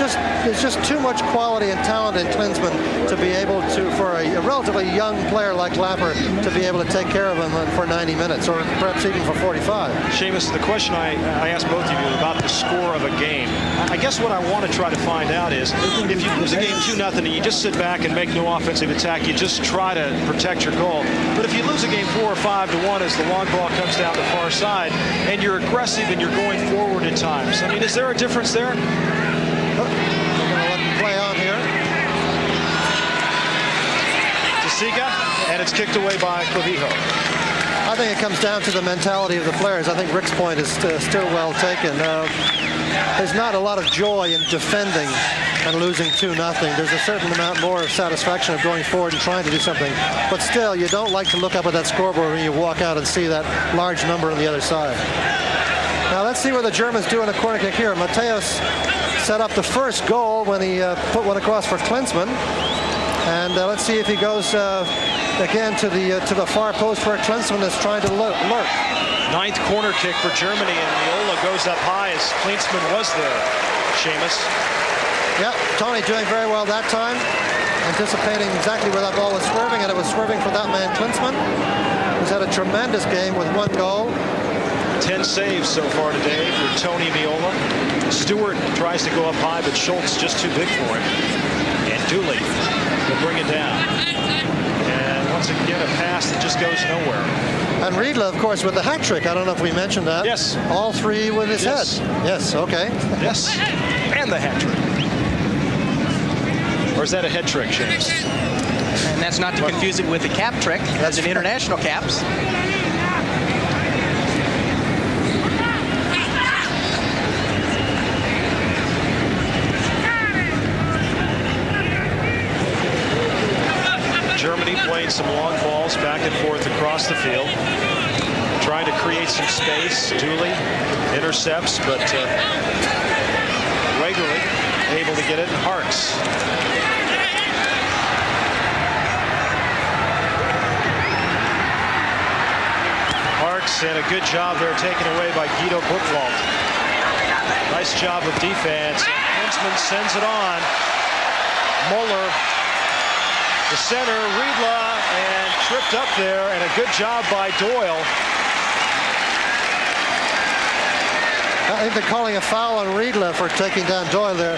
just too much quality and talent in Klinsmann to be able to, for a relatively young player like Lapper, to be able to take care of him for 90 minutes or perhaps even for 45. Seamus, the question I asked both of you about the score of a game. I guess what I want to try to find out is if you lose a game 2-0 and you just sit back and make no offensive attack, you just try to protect your goal. But if you lose a game 4 or 5-1 as the long ball comes down the far side and you're aggressive and you're going forward at times, I mean, is there a difference there? We're going to let him play on here. Siga, and it's kicked away by Clavijo. I think it comes down to the mentality of the players. I think Rick's point is still well taken. There's not a lot of joy in defending and losing 2-0. There's a certain amount more of satisfaction of going forward and trying to do something. But still, you don't like to look up at that scoreboard when you walk out and see that large number on the other side. Now let's see what the Germans do in a corner kick here. Matthäus set up the first goal when he put one across for Klinsmann. And let's see if he goes again to the far post where Klinsmann is trying to lurk. 9th corner kick for Germany, and Meola goes up high as Klinsmann was there. Seamus. Yeah, Tony doing very well that time, anticipating exactly where that ball was swerving, and it was swerving for that man Klinsmann, who's had a tremendous game with 1 goal. 10 saves so far today for Tony Meola. Stewart tries to go up high, but Schulz just too big for him. And Dooley will bring it down. And once again, a pass that just goes nowhere. And Riedle, of course, with the hat trick. I don't know if we mentioned that. Yes. All 3 with his head. Yes, okay. Yes, and the hat trick. Or is that a head trick, James? And that's not to confuse it with the cap trick. That's in international caps. Germany playing some long balls back and forth across the field, trying to create some space. Dooley intercepts, but Wegerle able to get it, and Harkes. Harkes, and a good job there taken away by Guido Buchwald. Nice job of defense. Klinsmann sends it on. Moeller, the center, Riedle, and tripped up there, and a good job by Doyle. I think they're calling a foul on Riedle for taking down Doyle there.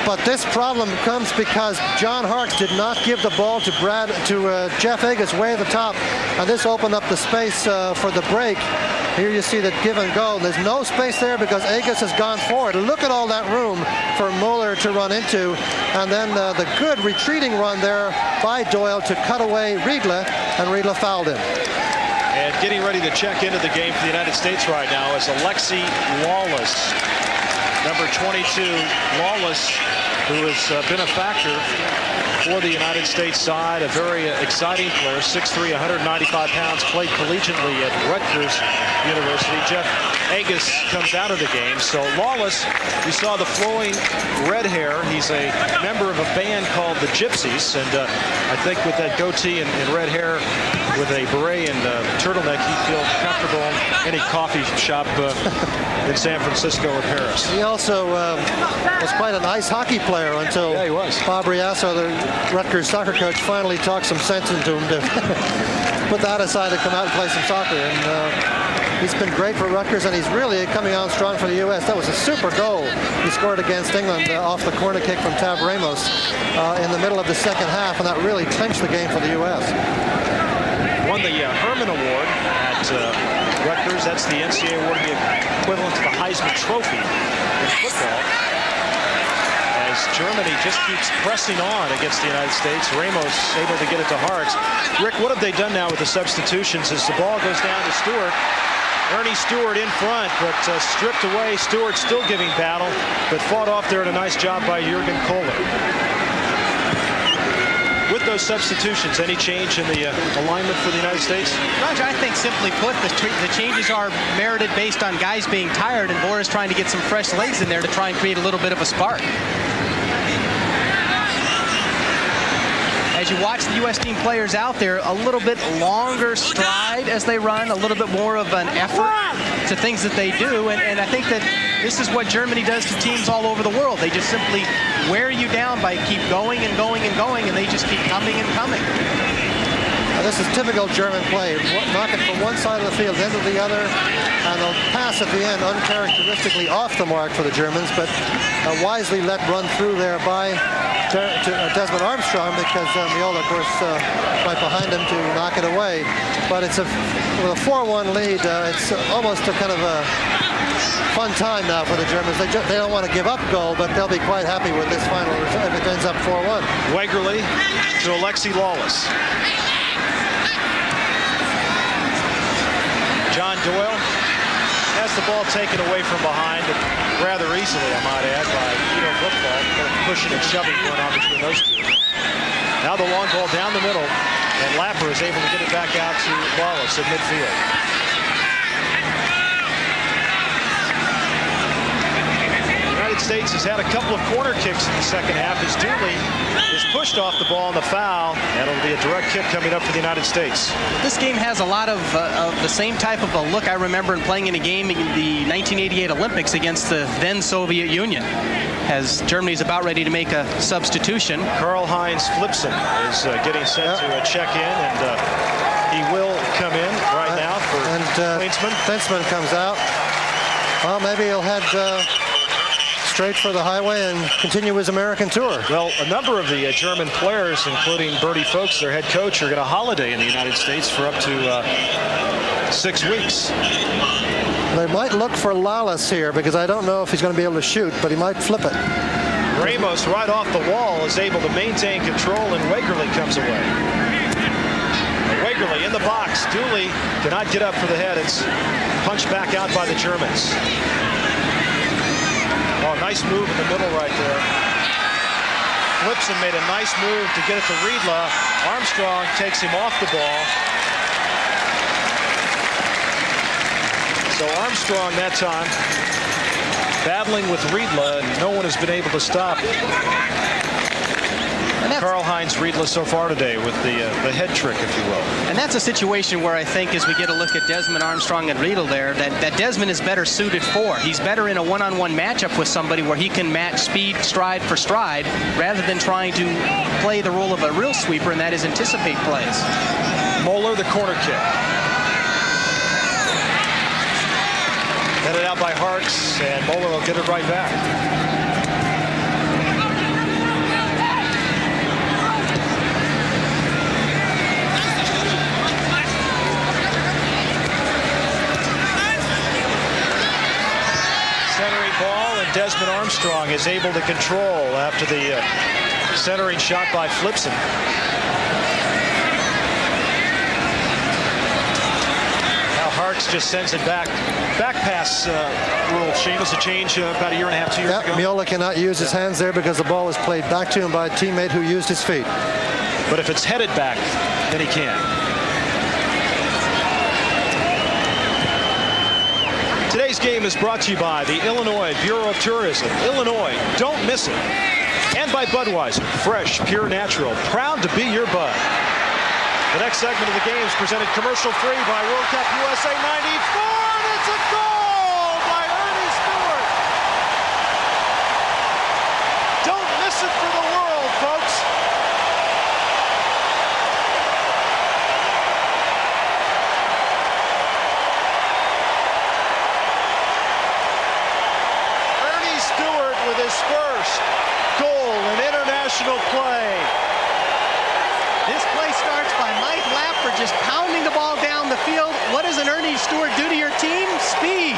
But this problem comes because John Harkes did not give the ball to Jeff Agus way at the top, and this opened up the space for the break. Here you see that give and go. There's no space there because Agus has gone forward. Look at all that room for Moeller to run into, and then the good retreating run there by Doyle to cut away Riedle, and Riedle fouled him. And getting ready to check into the game for the United States right now is Alexi Lawless, number 22. Lawless, who has been a factor for the United States side, a very exciting player, 6'3", 195 pounds, played collegiately at Rutgers University. Jeff Agus comes out of the game. So Lawless, you saw the flowing red hair. He's a member of a band called the Gypsies, and I think with that goatee and red hair, with a beret and turtleneck, he'd feel comfortable in any coffee shop in San Francisco or Paris. He also was quite an ice hockey player until Bob Riasso, the Rutgers soccer coach, finally talked some sense into him to put that aside and come out and play some soccer. And he's been great for Rutgers, and he's really coming on strong for the U.S. That was a super goal he scored against England off the corner kick from Tab Ramos in the middle of the second half, and that really clinched the game for the U.S. Won the Herman Award at Rutgers. That's the NCAA award, the equivalent to the Heisman Trophy in football. As Germany just keeps pressing on against the United States. Ramos able to get it to Harkes. Rick, what have they done now with the substitutions as the ball goes down to Stewart? Earnie Stewart in front, but stripped away. Stewart still giving battle, but fought off there, and a nice job by Jürgen Kohler. With those substitutions, any change in the alignment for the United States? Roger, I think simply put, the changes are merited based on guys being tired, and Bora's trying to get some fresh legs in there to try and create a little bit of a spark. As you watch the U.S. team players out there, a little bit longer stride as they run, a little bit more of an effort to things that they do, and I think that this is what Germany does to teams all over the world. They just simply wear you down by keep going and going and going, and they just keep coming and coming. This is typical German play. Knock it from one side of the field into the other, and they'll pass at the end uncharacteristically off the mark for the Germans, but wisely let run through there by Desmond Armstrong, because Meola, of course, right behind him to knock it away. But it's with a 4-1 lead. It's almost a kind of a fun time now for the Germans. They don't want to give up goal, but they'll be quite happy with this final result if it ends up 4-1. Wegerle to Alexi Lawless. John Doyle has the ball taken away from behind, rather easily, I might add, by Guido Buchwald. Pushing and shoving going on between those two. Now the long ball down the middle, and Lapper is able to get it back out to Lawless at midfield. The United States has had a couple of corner kicks in the second half as Dooley is pushed off the ball on the foul, and it'll be a direct kick coming up for the United States. This game has a lot of the same type of a look I remember in playing in a game in the 1988 Olympics against the then Soviet Union, as Germany's about ready to make a substitution. Karl-Heinz Riedle is getting set to check in, and he will come in right now for Klinsmann. Klinsmann comes out. Well, maybe he'll head straight for the highway and continue his American tour. Well, a number of the German players, including Berti, Vogts, their head coach, are going to holiday in the United States for up to 6 weeks. They might look for Lawless here, because I don't know if he's going to be able to shoot, but he might flip it. Ramos, right off the wall, is able to maintain control, and Wegerle comes away. Wegerle in the box. Dooley cannot get up for the head. It's punched back out by the Germans. Oh, nice move in the middle right there. Klinsmann made a nice move to get it to Riedle. Armstrong takes him off the ball. So Armstrong that time battling with Riedle, and no one has been able to stop Karl-Heinz Riedle so far today with the head trick, if you will. And that's a situation where I think, as we get a look at Desmond, Armstrong, and Riedle there, that Desmond is better suited for. He's better in a one-on-one matchup with somebody where he can match speed stride for stride rather than trying to play the role of a real sweeper, and that is anticipate plays. Moeller, the corner kick. Headed out by Harkes, and Moeller will get it right back. Centering ball, and Desmond Armstrong is able to control after the centering shot by Flipson. Now Harkes just sends it back. Back pass rule, Shane, was a change about a year and a half, 2 years ago. Meola cannot use his hands there because the ball was played back to him by a teammate who used his feet. But if it's headed back, then he can. Today's game is brought to you by the Illinois Bureau of Tourism. Illinois, don't miss it. And by Budweiser, fresh, pure, natural, proud to be your bud. The next segment of the game is presented commercial-free by World Cup USA 94, and it's a goal by Earnie Stewart. Don't miss it for the world, folks. With his first goal in international play. This play starts by Mike Lapper just pounding the ball down the field. What does an Earnie Stewart do to your team? Speed.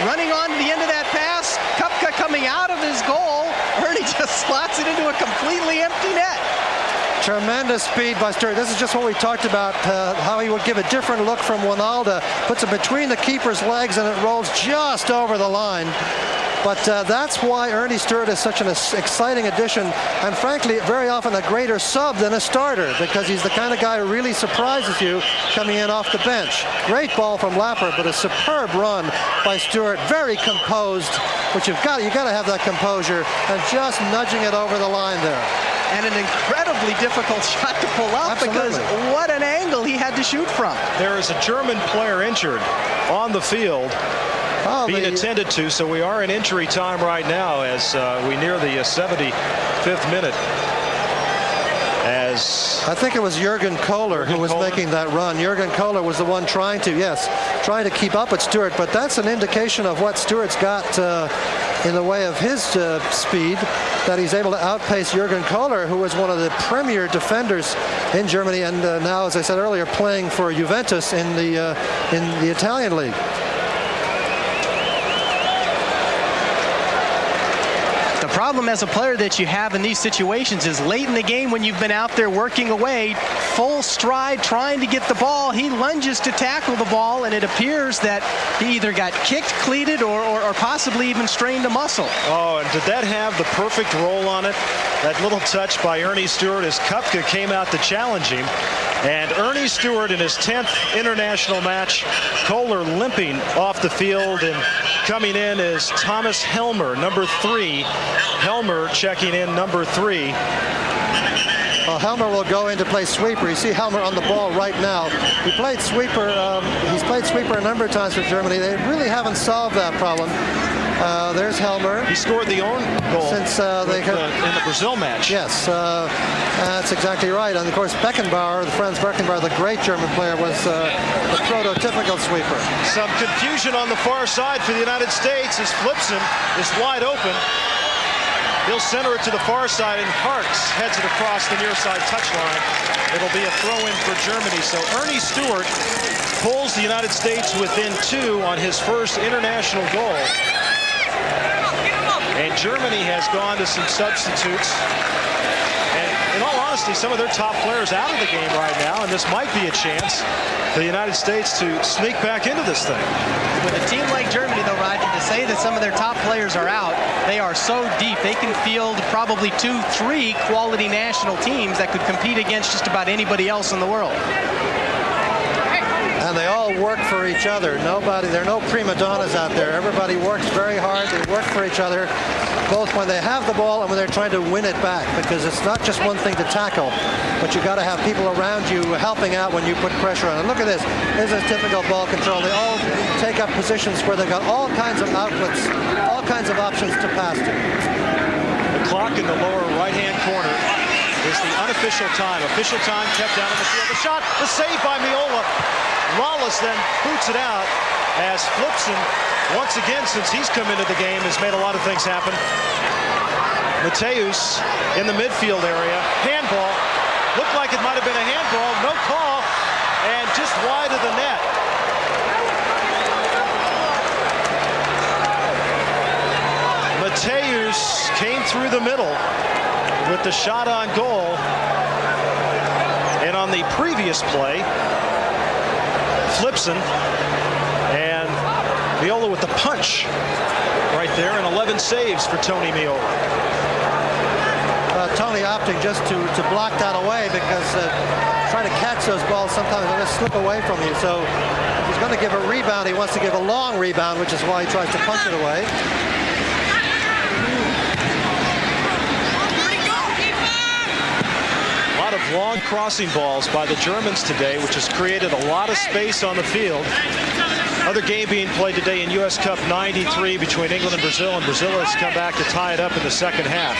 Running on to the end of that pass. Köpke coming out of his goal. Earnie just slots it into a completely empty net. Tremendous speed by Stewart. This is just what we talked about, how he would give a different look from Wynalda. Puts it between the keeper's legs and it rolls just over the line. But that's why Earnie Stewart is such an exciting addition, and frankly, very often a greater sub than a starter, because he's the kind of guy who really surprises you coming in off the bench. Great ball from Lapper, but a superb run by Stewart, very composed, which you got to have that composure, and just nudging it over the line there. And an incredibly difficult shot to pull up. Absolutely. Because what an angle he had to shoot from. There is a German player injured on the field. Being attended to, so we are in injury time right now as we near the 75th minute. As I think it was Jürgen Kohler who was making that run. Jürgen Kohler was the one trying to keep up with Stewart, but that's an indication of what Stewart's got in the way of his speed, that he's able to outpace Jürgen Kohler, who was one of the premier defenders in Germany, and now, as I said earlier, playing for Juventus in the Italian league. The problem as a player that you have in these situations is late in the game when you've been out there working away, full stride, trying to get the ball, he lunges to tackle the ball, and it appears that he either got kicked, cleated, or possibly even strained a muscle. Oh, and did that have the perfect roll on it? That little touch by Earnie Stewart as Köpke came out to challenge him. And Earnie Stewart in his 10th international match. Kohler limping off the field, and coming in is Thomas Helmer, number 3. Helmer checking in, number 3. Well, Helmer will go in to play sweeper. You see Helmer on the ball right now. He played sweeper. He's played sweeper a number of times for Germany. They really haven't solved that problem. There's Helmer. He scored the own goal since in the Brazil match. Yes, that's exactly right. And of course, Beckenbauer, Franz Beckenbauer, the great German player, was the prototypical sweeper. Some confusion on the far side for the United States as Flipson is wide open. He'll center it to the far side, and Harkes heads it across the near side touchline. It'll be a throw-in for Germany. So Earnie Stewart pulls the United States within 2 on his first international goal. And Germany has gone to some substitutes. And in all honesty, some of their top players out of the game right now, and this might be a chance for the United States to sneak back into this thing. With a team like Germany, though, Roger, to say that some of their top players are out, they are so deep. They can field probably 2-3 quality national teams that could compete against just about anybody else in the world. And they all work for each other. There are no prima donnas out there. Everybody works very hard. They work for each other, both when they have the ball and when they're trying to win it back, because it's not just one thing to tackle, but you got to have people around you helping out when you put pressure on. And look at this. This is typical ball control. They all take up positions where they've got all kinds of outlets, all kinds of options to pass to. The clock in the lower right-hand corner is the unofficial time. Official time kept down on the field. The shot, the save by Meola. Lawless then boots it out as Flipson, once again, since he's come into the game, has made a lot of things happen. Matthäus in the midfield area. Handball. Looked like it might have been a handball. No call. And just wide of the net. Matthäus came through the middle with the shot on goal. And on the previous play, Flipson and Meola with the punch right there, and 11 saves for Tony Meola. Tony opting just to block that away, because trying to catch those balls sometimes they just slip away from you. So if he's going to give a rebound, he wants to give a long rebound, which is why he tries to punch it away. Of long crossing balls by the Germans today, which has created a lot of space on the field. Another game being played today in US Cup 93 between England and Brazil has come back to tie it up in the second half.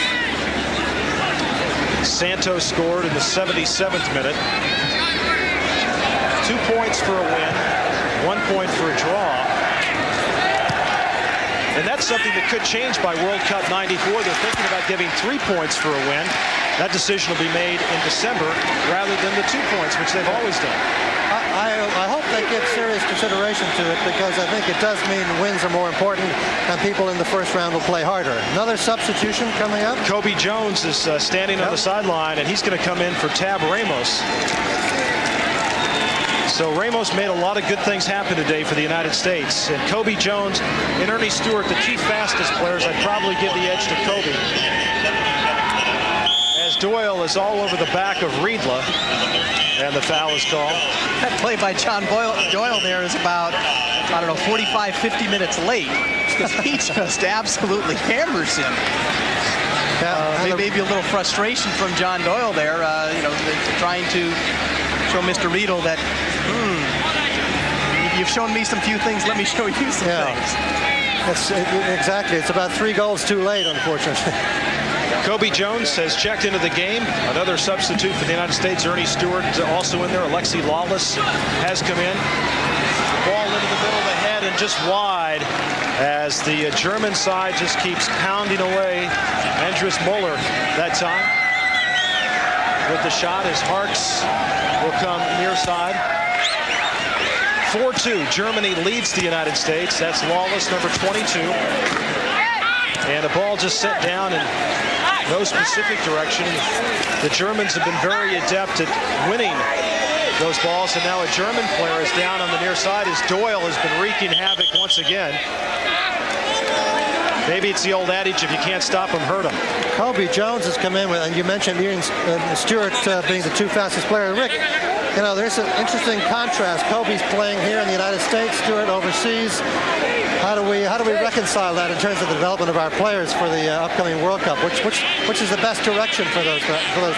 Santos scored in the 77th minute. 2 points for a win, 1 point for a draw. And that's something that could change by World Cup 94. They're thinking about giving 3 points for a win. That decision will be made in December rather than the 2 points, which they've always done. I hope they give serious consideration to it, because I think it does mean wins are more important and people in the first round will play harder. Another substitution coming up. Kobe Jones is standing on the sideline, and he's going to come in for Tab Ramos. So Ramos made a lot of good things happen today for the United States. And Kobe Jones and Earnie Stewart, the two fastest players, I'd probably give the edge to Kobe. As Doyle is all over the back of Riedle, and the foul is called. That play by John Doyle there is about, I don't know, 45, 50 minutes late, because he just absolutely hammers him. Maybe a little frustration from John Doyle there, trying to show Mr. Riedle that, you've shown me some few things, let me show you some things. Exactly. It's about 3 goals too late, unfortunately. Kobe Jones has checked into the game. Another substitute for the United States, Earnie Stewart, also in there. Alexi Lawless has come in. Ball into the middle of the head and just wide as the German side just keeps pounding away. Andreas Muller that time with the shot as Harkes will come near side. 4-2. Germany leads the United States. That's Lawless, number 22. And the ball just set down in no specific direction. The Germans have been very adept at winning those balls, and now a German player is down on the near side as Doyle has been wreaking havoc once again. Maybe it's the old adage, if you can't stop him, hurt him. Kobe Jones has come in with, and you mentioned Stewart being the two fastest players. Rick, there's an interesting contrast. Kobe's playing here in the United States, Stewart overseas. How do we reconcile that in terms of the development of our players for the upcoming World Cup? Which is the best direction for those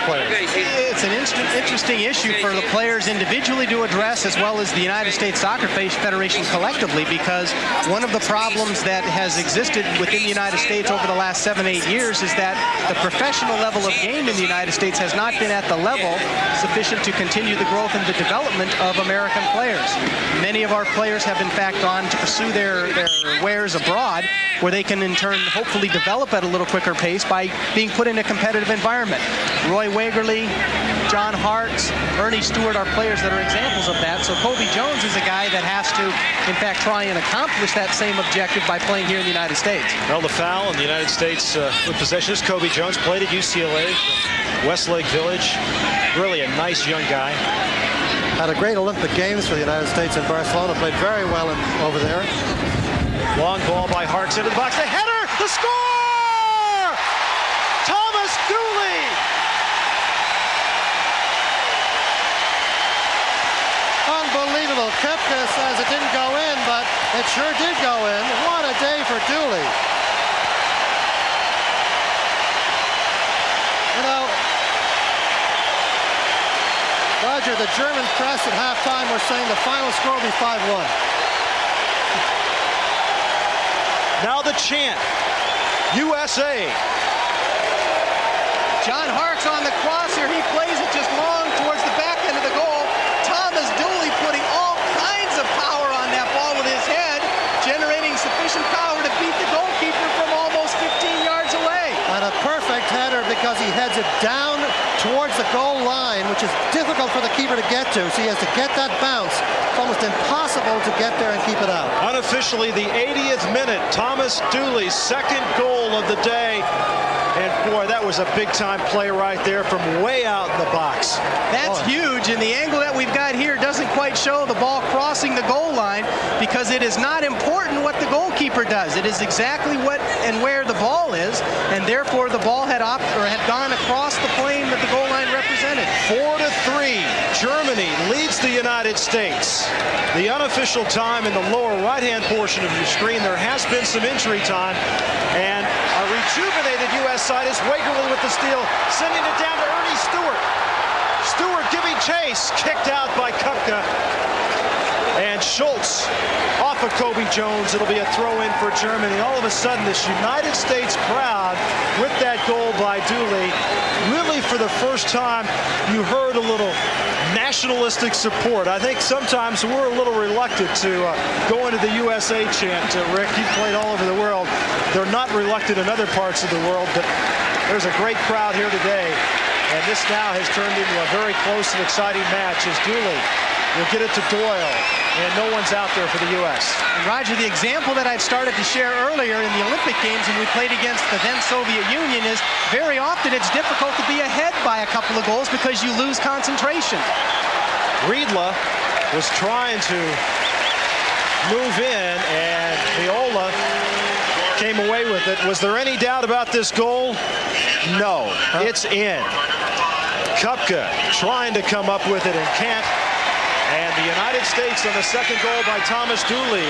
players? It's an interesting issue for the players individually to address, as well as the United States Soccer Federation collectively, because one of the problems that has existed within the United States over the last 7-8 years is that the professional level of game in the United States has not been at the level sufficient to continue the growth and the development of American players. Many of our players have in fact gone to pursue their wares abroad, where they can in turn hopefully develop at a little quicker pace by being put in a competitive environment. Roy Wegerle, John Harkes, Earnie Stewart are players that are examples of that. So Kobe Jones is a guy that has to in fact try and accomplish that same objective by playing here in the United States. Well, the foul in the United States with possession is Kobe Jones, played at UCLA, Westlake Village. Really a nice young guy. Had a great Olympic Games for the United States in Barcelona, played very well over there. Long ball by Harkes into the box. The header! The score! Thomas Dooley! Unbelievable. whistle. Köpke says it didn't go in, but it sure did go in. What a day for Dooley. You know, Roger, the German press at halftime were saying the final score will be 5-1. Now the chant, USA. John Harkes on the cross here. He plays it just long towards the back end of the goal. Thomas Dooley putting all kinds of power on that ball with his head, generating sufficient power to beat the goalkeeper from almost 15 yards away. And a perfect header because he heads it down towards the goal line, which is difficult for the keeper to get to. So he has to get that bounce. It's almost impossible to get there and keep it out. Unofficially, the 80th minute, Thomas Dooley's second goal of the day. And boy, that was a big-time play right there from way out in the box. That's huge, and the angle that we've got here doesn't quite show the ball crossing the goal line because it is not important what the goalkeeper does. It is exactly what and where the ball is, and therefore the ball had gone across the plane that the goal line represented. 4-3, Germany leads the United States. The unofficial time in the lower right-hand portion of your screen. There has been some injury time, and a rejuvenated U.S. side is Wegerle with the steal, sending it down to Earnie Stewart. Stewart giving chase, kicked out by Köpke. And Schulz off of Kobe Jones. It'll be a throw-in for Germany. All of a sudden, this United States crowd with that goal by Dooley. Really, for the first time, you heard a little nationalistic support. I think sometimes we're a little reluctant to go into the USA chant. Rick, you played all over the world. They're not reluctant in other parts of the world, but there's a great crowd here today. And this now has turned into a very close and exciting match as Dooley will get it to Doyle, and no one's out there for the U.S. And Roger, the example that I'd started to share earlier in the Olympic Games when we played against the then Soviet Union is very often it's difficult to be ahead by a couple of goals because you lose concentration. Riedle was trying to move in, and Meola came away with it. Was there any doubt about this goal? No, it's in. Köpke trying to come up with it and can't. And the United States on the second goal by Thomas Dooley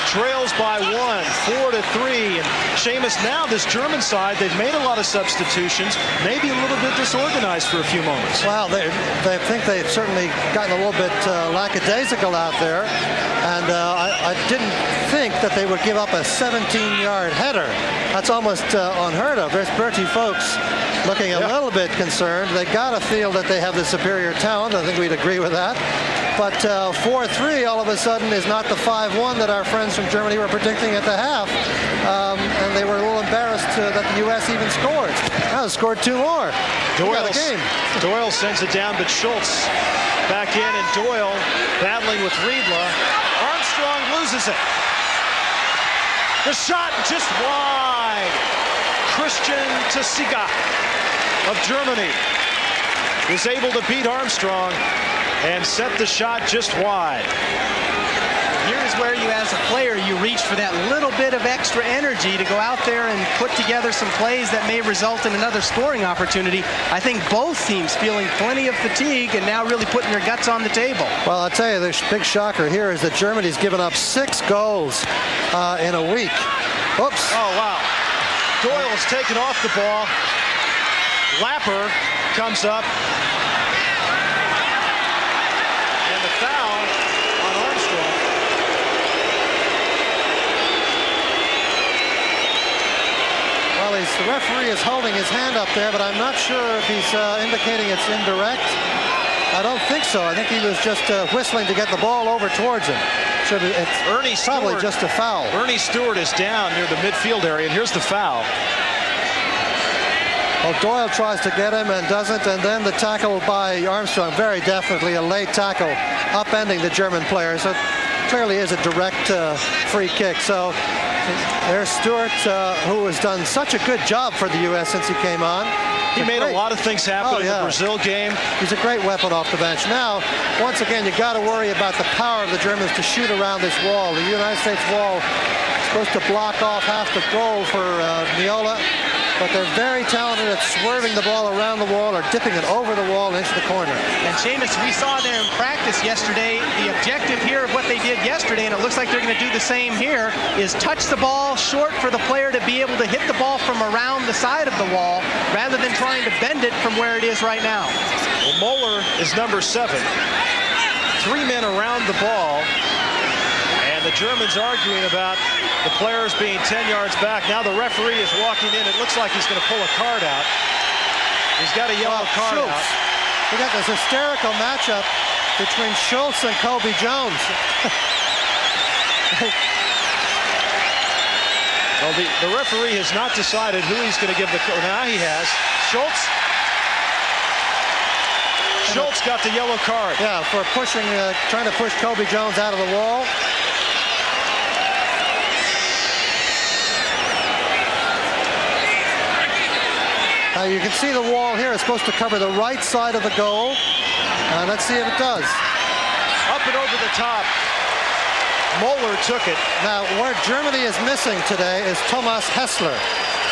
trails by 1, 4-3. And Seamus, now this German side, they've made a lot of substitutions, maybe a little bit disorganized for a few moments. Well, they think they've certainly gotten a little bit lackadaisical out there. And I didn't think that they would give up a 17-yard header. That's almost unheard of. There's Berti Vogts looking a little bit concerned. They got to feel that they have the superior talent. I think we'd agree with that. But 4-3 all of a sudden is not the 5-1 that our friends from Germany were predicting at the half. And they were a little embarrassed that the U.S. even scored. Now they scored 2 more. Doyle sends it down, but Schulz back in, and Doyle battling with Riedle. Armstrong loses it. The shot just wide. Christian Tessiga of Germany is able to beat Armstrong and set the shot just wide. Here's where you, as a player, you reach for that little bit of extra energy to go out there and put together some plays that may result in another scoring opportunity. I think both teams feeling plenty of fatigue and now really putting their guts on the table. Well, I'll tell you, the big shocker here is that Germany's given up 6 goals in a week. Oops. Oh, wow. Doyle is taken off the ball. Lapper comes up. And the foul on Armstrong. Well, the referee is holding his hand up there, but I'm not sure if he's indicating it's indirect. I don't think so. I think he was just whistling to get the ball over towards him. It's Earnie probably Stewart, just a foul. Earnie Stewart is down near the midfield area, and here's the foul. Well, Doyle tries to get him and doesn't, and then the tackle by Armstrong, very definitely a late tackle, upending the German player. So it clearly is a direct free kick. So there's Stewart, who has done such a good job for the U.S. since he came on. He made a lot of things happen in the Brazil game. He's a great weapon off the bench. Now, once again, you got to worry about the power of the Germans to shoot around this wall. The United States wall is supposed to block off half the goal for Meola. but they're very talented at swerving the ball around the wall or dipping it over the wall and into the corner. And Seamus, we saw them in practice yesterday. The objective here of what they did yesterday, and it looks like they're going to do the same here, is touch the ball short for the player to be able to hit the ball from around the side of the wall rather than trying to bend it from where it is right now. Well, Moeller is number 7. 3 men around the ball. And the Germans arguing about the players being 10 yards back. Now the referee is walking in. It looks like he's going to pull a card out. He's got a yellow card Schulz. out. We got this hysterical matchup between Schulz and Kobe Jones. Well, the referee has not decided who he's going to give the card. Now he has. Schulz got the yellow card. Yeah, for pushing, trying to push Kobe Jones out of the wall. You can see the wall here is supposed to cover the right side of the goal. Let's see if it does. Up and over the top. Moeller took it. Now, where Germany is missing today is Thomas Hessler,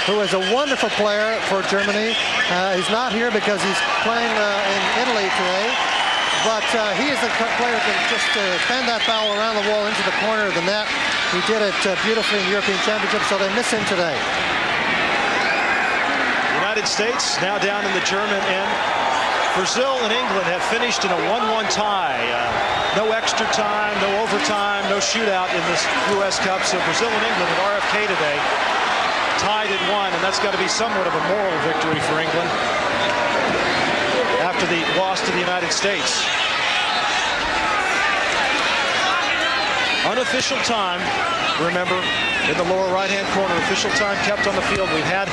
who is a wonderful player for Germany. He's not here because he's playing in Italy today. But he is the player that can just bend that foul around the wall into the corner of the net. He did it beautifully in the European Championship, so they miss him today. United States now down in the German end. Brazil and England have finished in a 1-1 tie. No extra time, no overtime, no shootout in this U.S. Cup. So Brazil and England at RFK today tied at 1, and that's got to be somewhat of a moral victory for England after the loss to the United States. Unofficial time, remember, in the lower right-hand corner. Official time kept on the field. We've had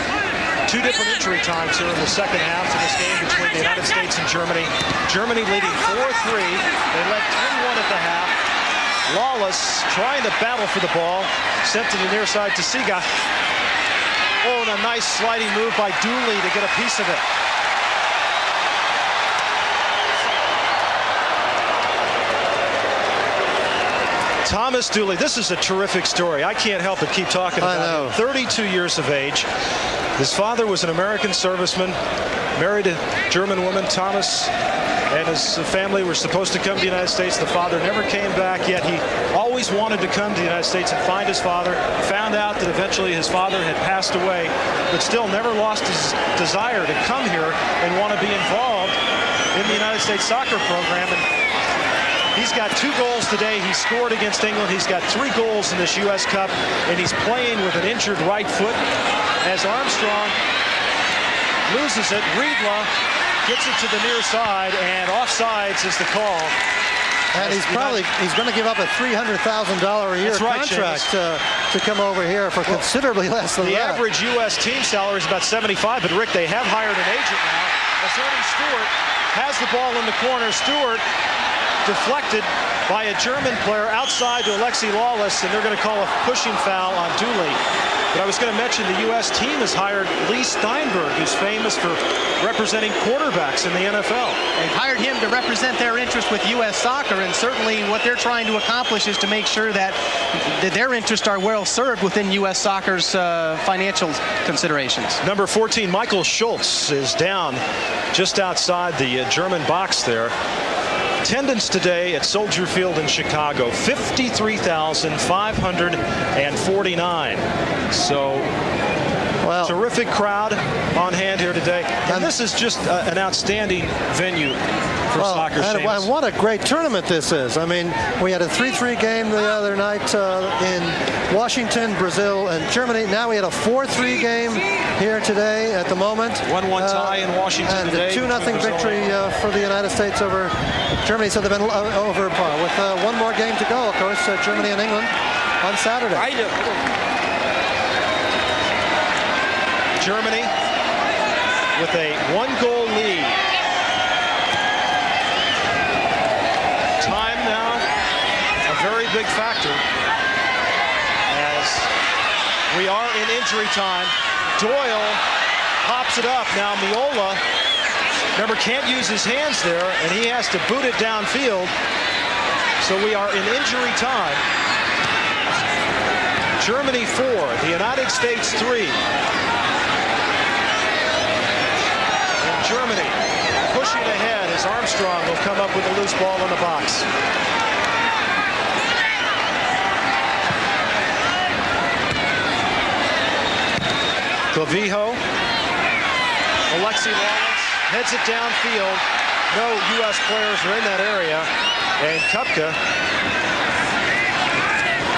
2 different injury times here in the second half of this game between the United States and Germany. Germany leading 4-3. They led 3-1 at the half. Lawless trying to battle for the ball. Sent to the near side to Siga. Oh, and a nice sliding move by Dooley to get a piece of it. Thomas Dooley, this is a terrific story. I can't help but keep talking about him. 32 years of age. His father was an American serviceman, married a German woman. Thomas and his family were supposed to come to the United States. The father never came back, yet he always wanted to come to the United States and find his father. Found out that eventually his father had passed away, but still never lost his desire to come here and want to be involved in the United States soccer program. And he's got 2 goals today. He scored against England. He's got 3 goals in this U.S. Cup, and he's playing with an injured right foot as Armstrong loses it. Riedle gets it to the near side, and offsides is the call. And he's going to give up a $300,000 a year contract to come over here for considerably less than that. The average U.S. team salary is about $75, but Rick, they have hired an agent now. As Earnie Stewart has the ball in the corner. Stewart deflected by a German player outside to Alexi Lawless, and they're going to call a pushing foul on Dooley. But I was going to mention the U.S. team has hired Lee Steinberg, who's famous for representing quarterbacks in the NFL. They've hired him to represent their interest with U.S. soccer, and certainly what they're trying to accomplish is to make sure that their interests are well served within U.S. soccer's financial considerations. Number 14, Michael Schulz, is down just outside the German box there. Attendance today at Soldier Field in Chicago, 53,549. So, well, terrific crowd on hand here today. And this is just an outstanding venue for soccer. And what a great tournament this is. I mean, we had a 3-3 game the other night in Washington, Brazil, and Germany. Now we had a 4-3 game here today at the moment. 1-1 tie in Washington today. And a 2-0 victory for the United States over Germany. So they've been over par with 1 more game to go, of course, Germany and England on Saturday. Germany with a 1-goal lead. Time now, a very big factor as we are in injury time. Doyle pops it up. Now Meola, remember, can't use his hands there, and he has to boot it downfield. So we are in injury time. Germany 4, the United States 3. Germany. Pushing ahead as Armstrong will come up with a loose ball in the box. Clavijo. Alexi Lawrence heads it downfield. No U.S. players are in that area. And Köpke,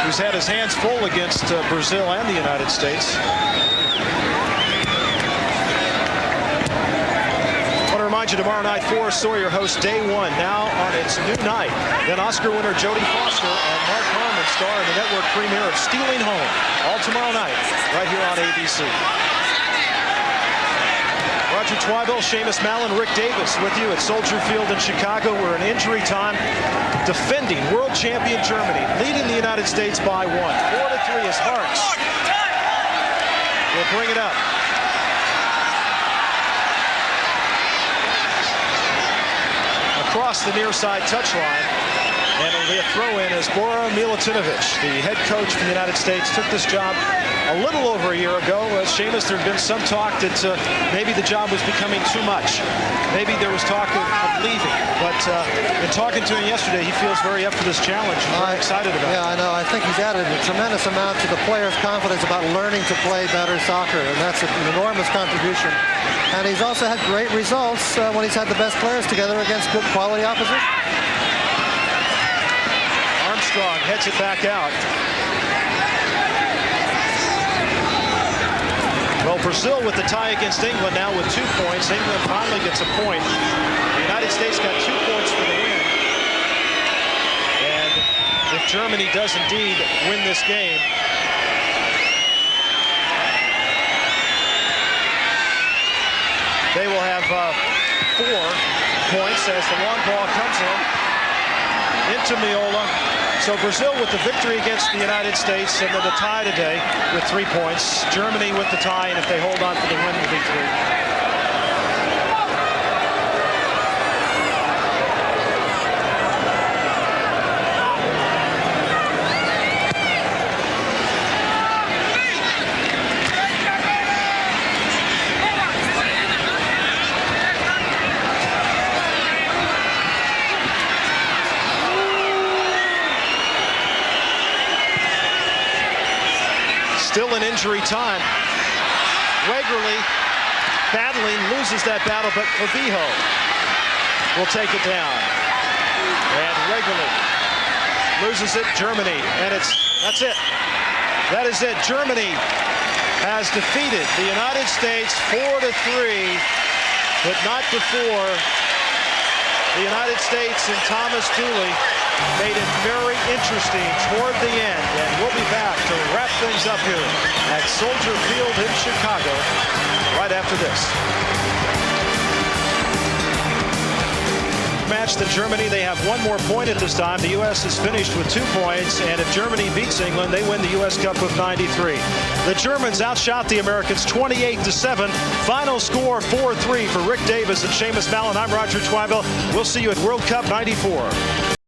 who's had his hands full against Brazil and the United States. I want to remind you, tomorrow night, Forrest Sawyer hosts Day 1, now on its new night. Then Oscar winner Jodie Foster and Mark Harmon star in the network premiere of Stealing Home, all tomorrow night, right here on ABC. Roger Twibell, Seamus Mallon, Rick Davis with you at Soldier Field in Chicago. We're in injury time. Defending world champion Germany, leading the United States by 1. 4-3 is Harkes. We'll bring it up. Across the near side touchline. And it'll be a throw-in as Bora Milutinović, the head coach for the United States, took this job a little over a year ago. Seamus, there had been some talk that maybe the job was becoming too much. Maybe there was talk of leaving. But in talking to him yesterday, he feels very up for this challenge. And very excited about it. Yeah, I know. I think he's added a tremendous amount to the players' confidence about learning to play better soccer, and that's an enormous contribution. And he's also had great results when he's had the best players together against good quality opposition. Armstrong heads it back out. Well, Brazil with the tie against England now with 2 points. England finally gets a point. The United States got 2 points for the win. And if Germany does indeed win this game, they will have 4 points as the long ball comes into Meola. So Brazil with the victory against the United States, and then the tie today with 3 points. Germany with the tie, and if they hold on for the win, will be 3. Still in injury time. Wegerle battling, loses that battle, but Clavijo will take it down. And Wegerle loses it. Germany, and that's it. That is it. Germany has defeated the United States 4-3, but not before the United States and Thomas Dooley made it very interesting toward the end, and we'll be back to wrap things up here at Soldier Field in Chicago right after this. Match than Germany. They have 1 more point at this time. The U.S. is finished with 2 points, and if Germany beats England, they win the U.S. Cup with 93. The Germans outshot the Americans 28-7. Final score 4-3 for Rick Davis and Seamus Mallon. I'm Roger Twibell. We'll see you at World Cup '94.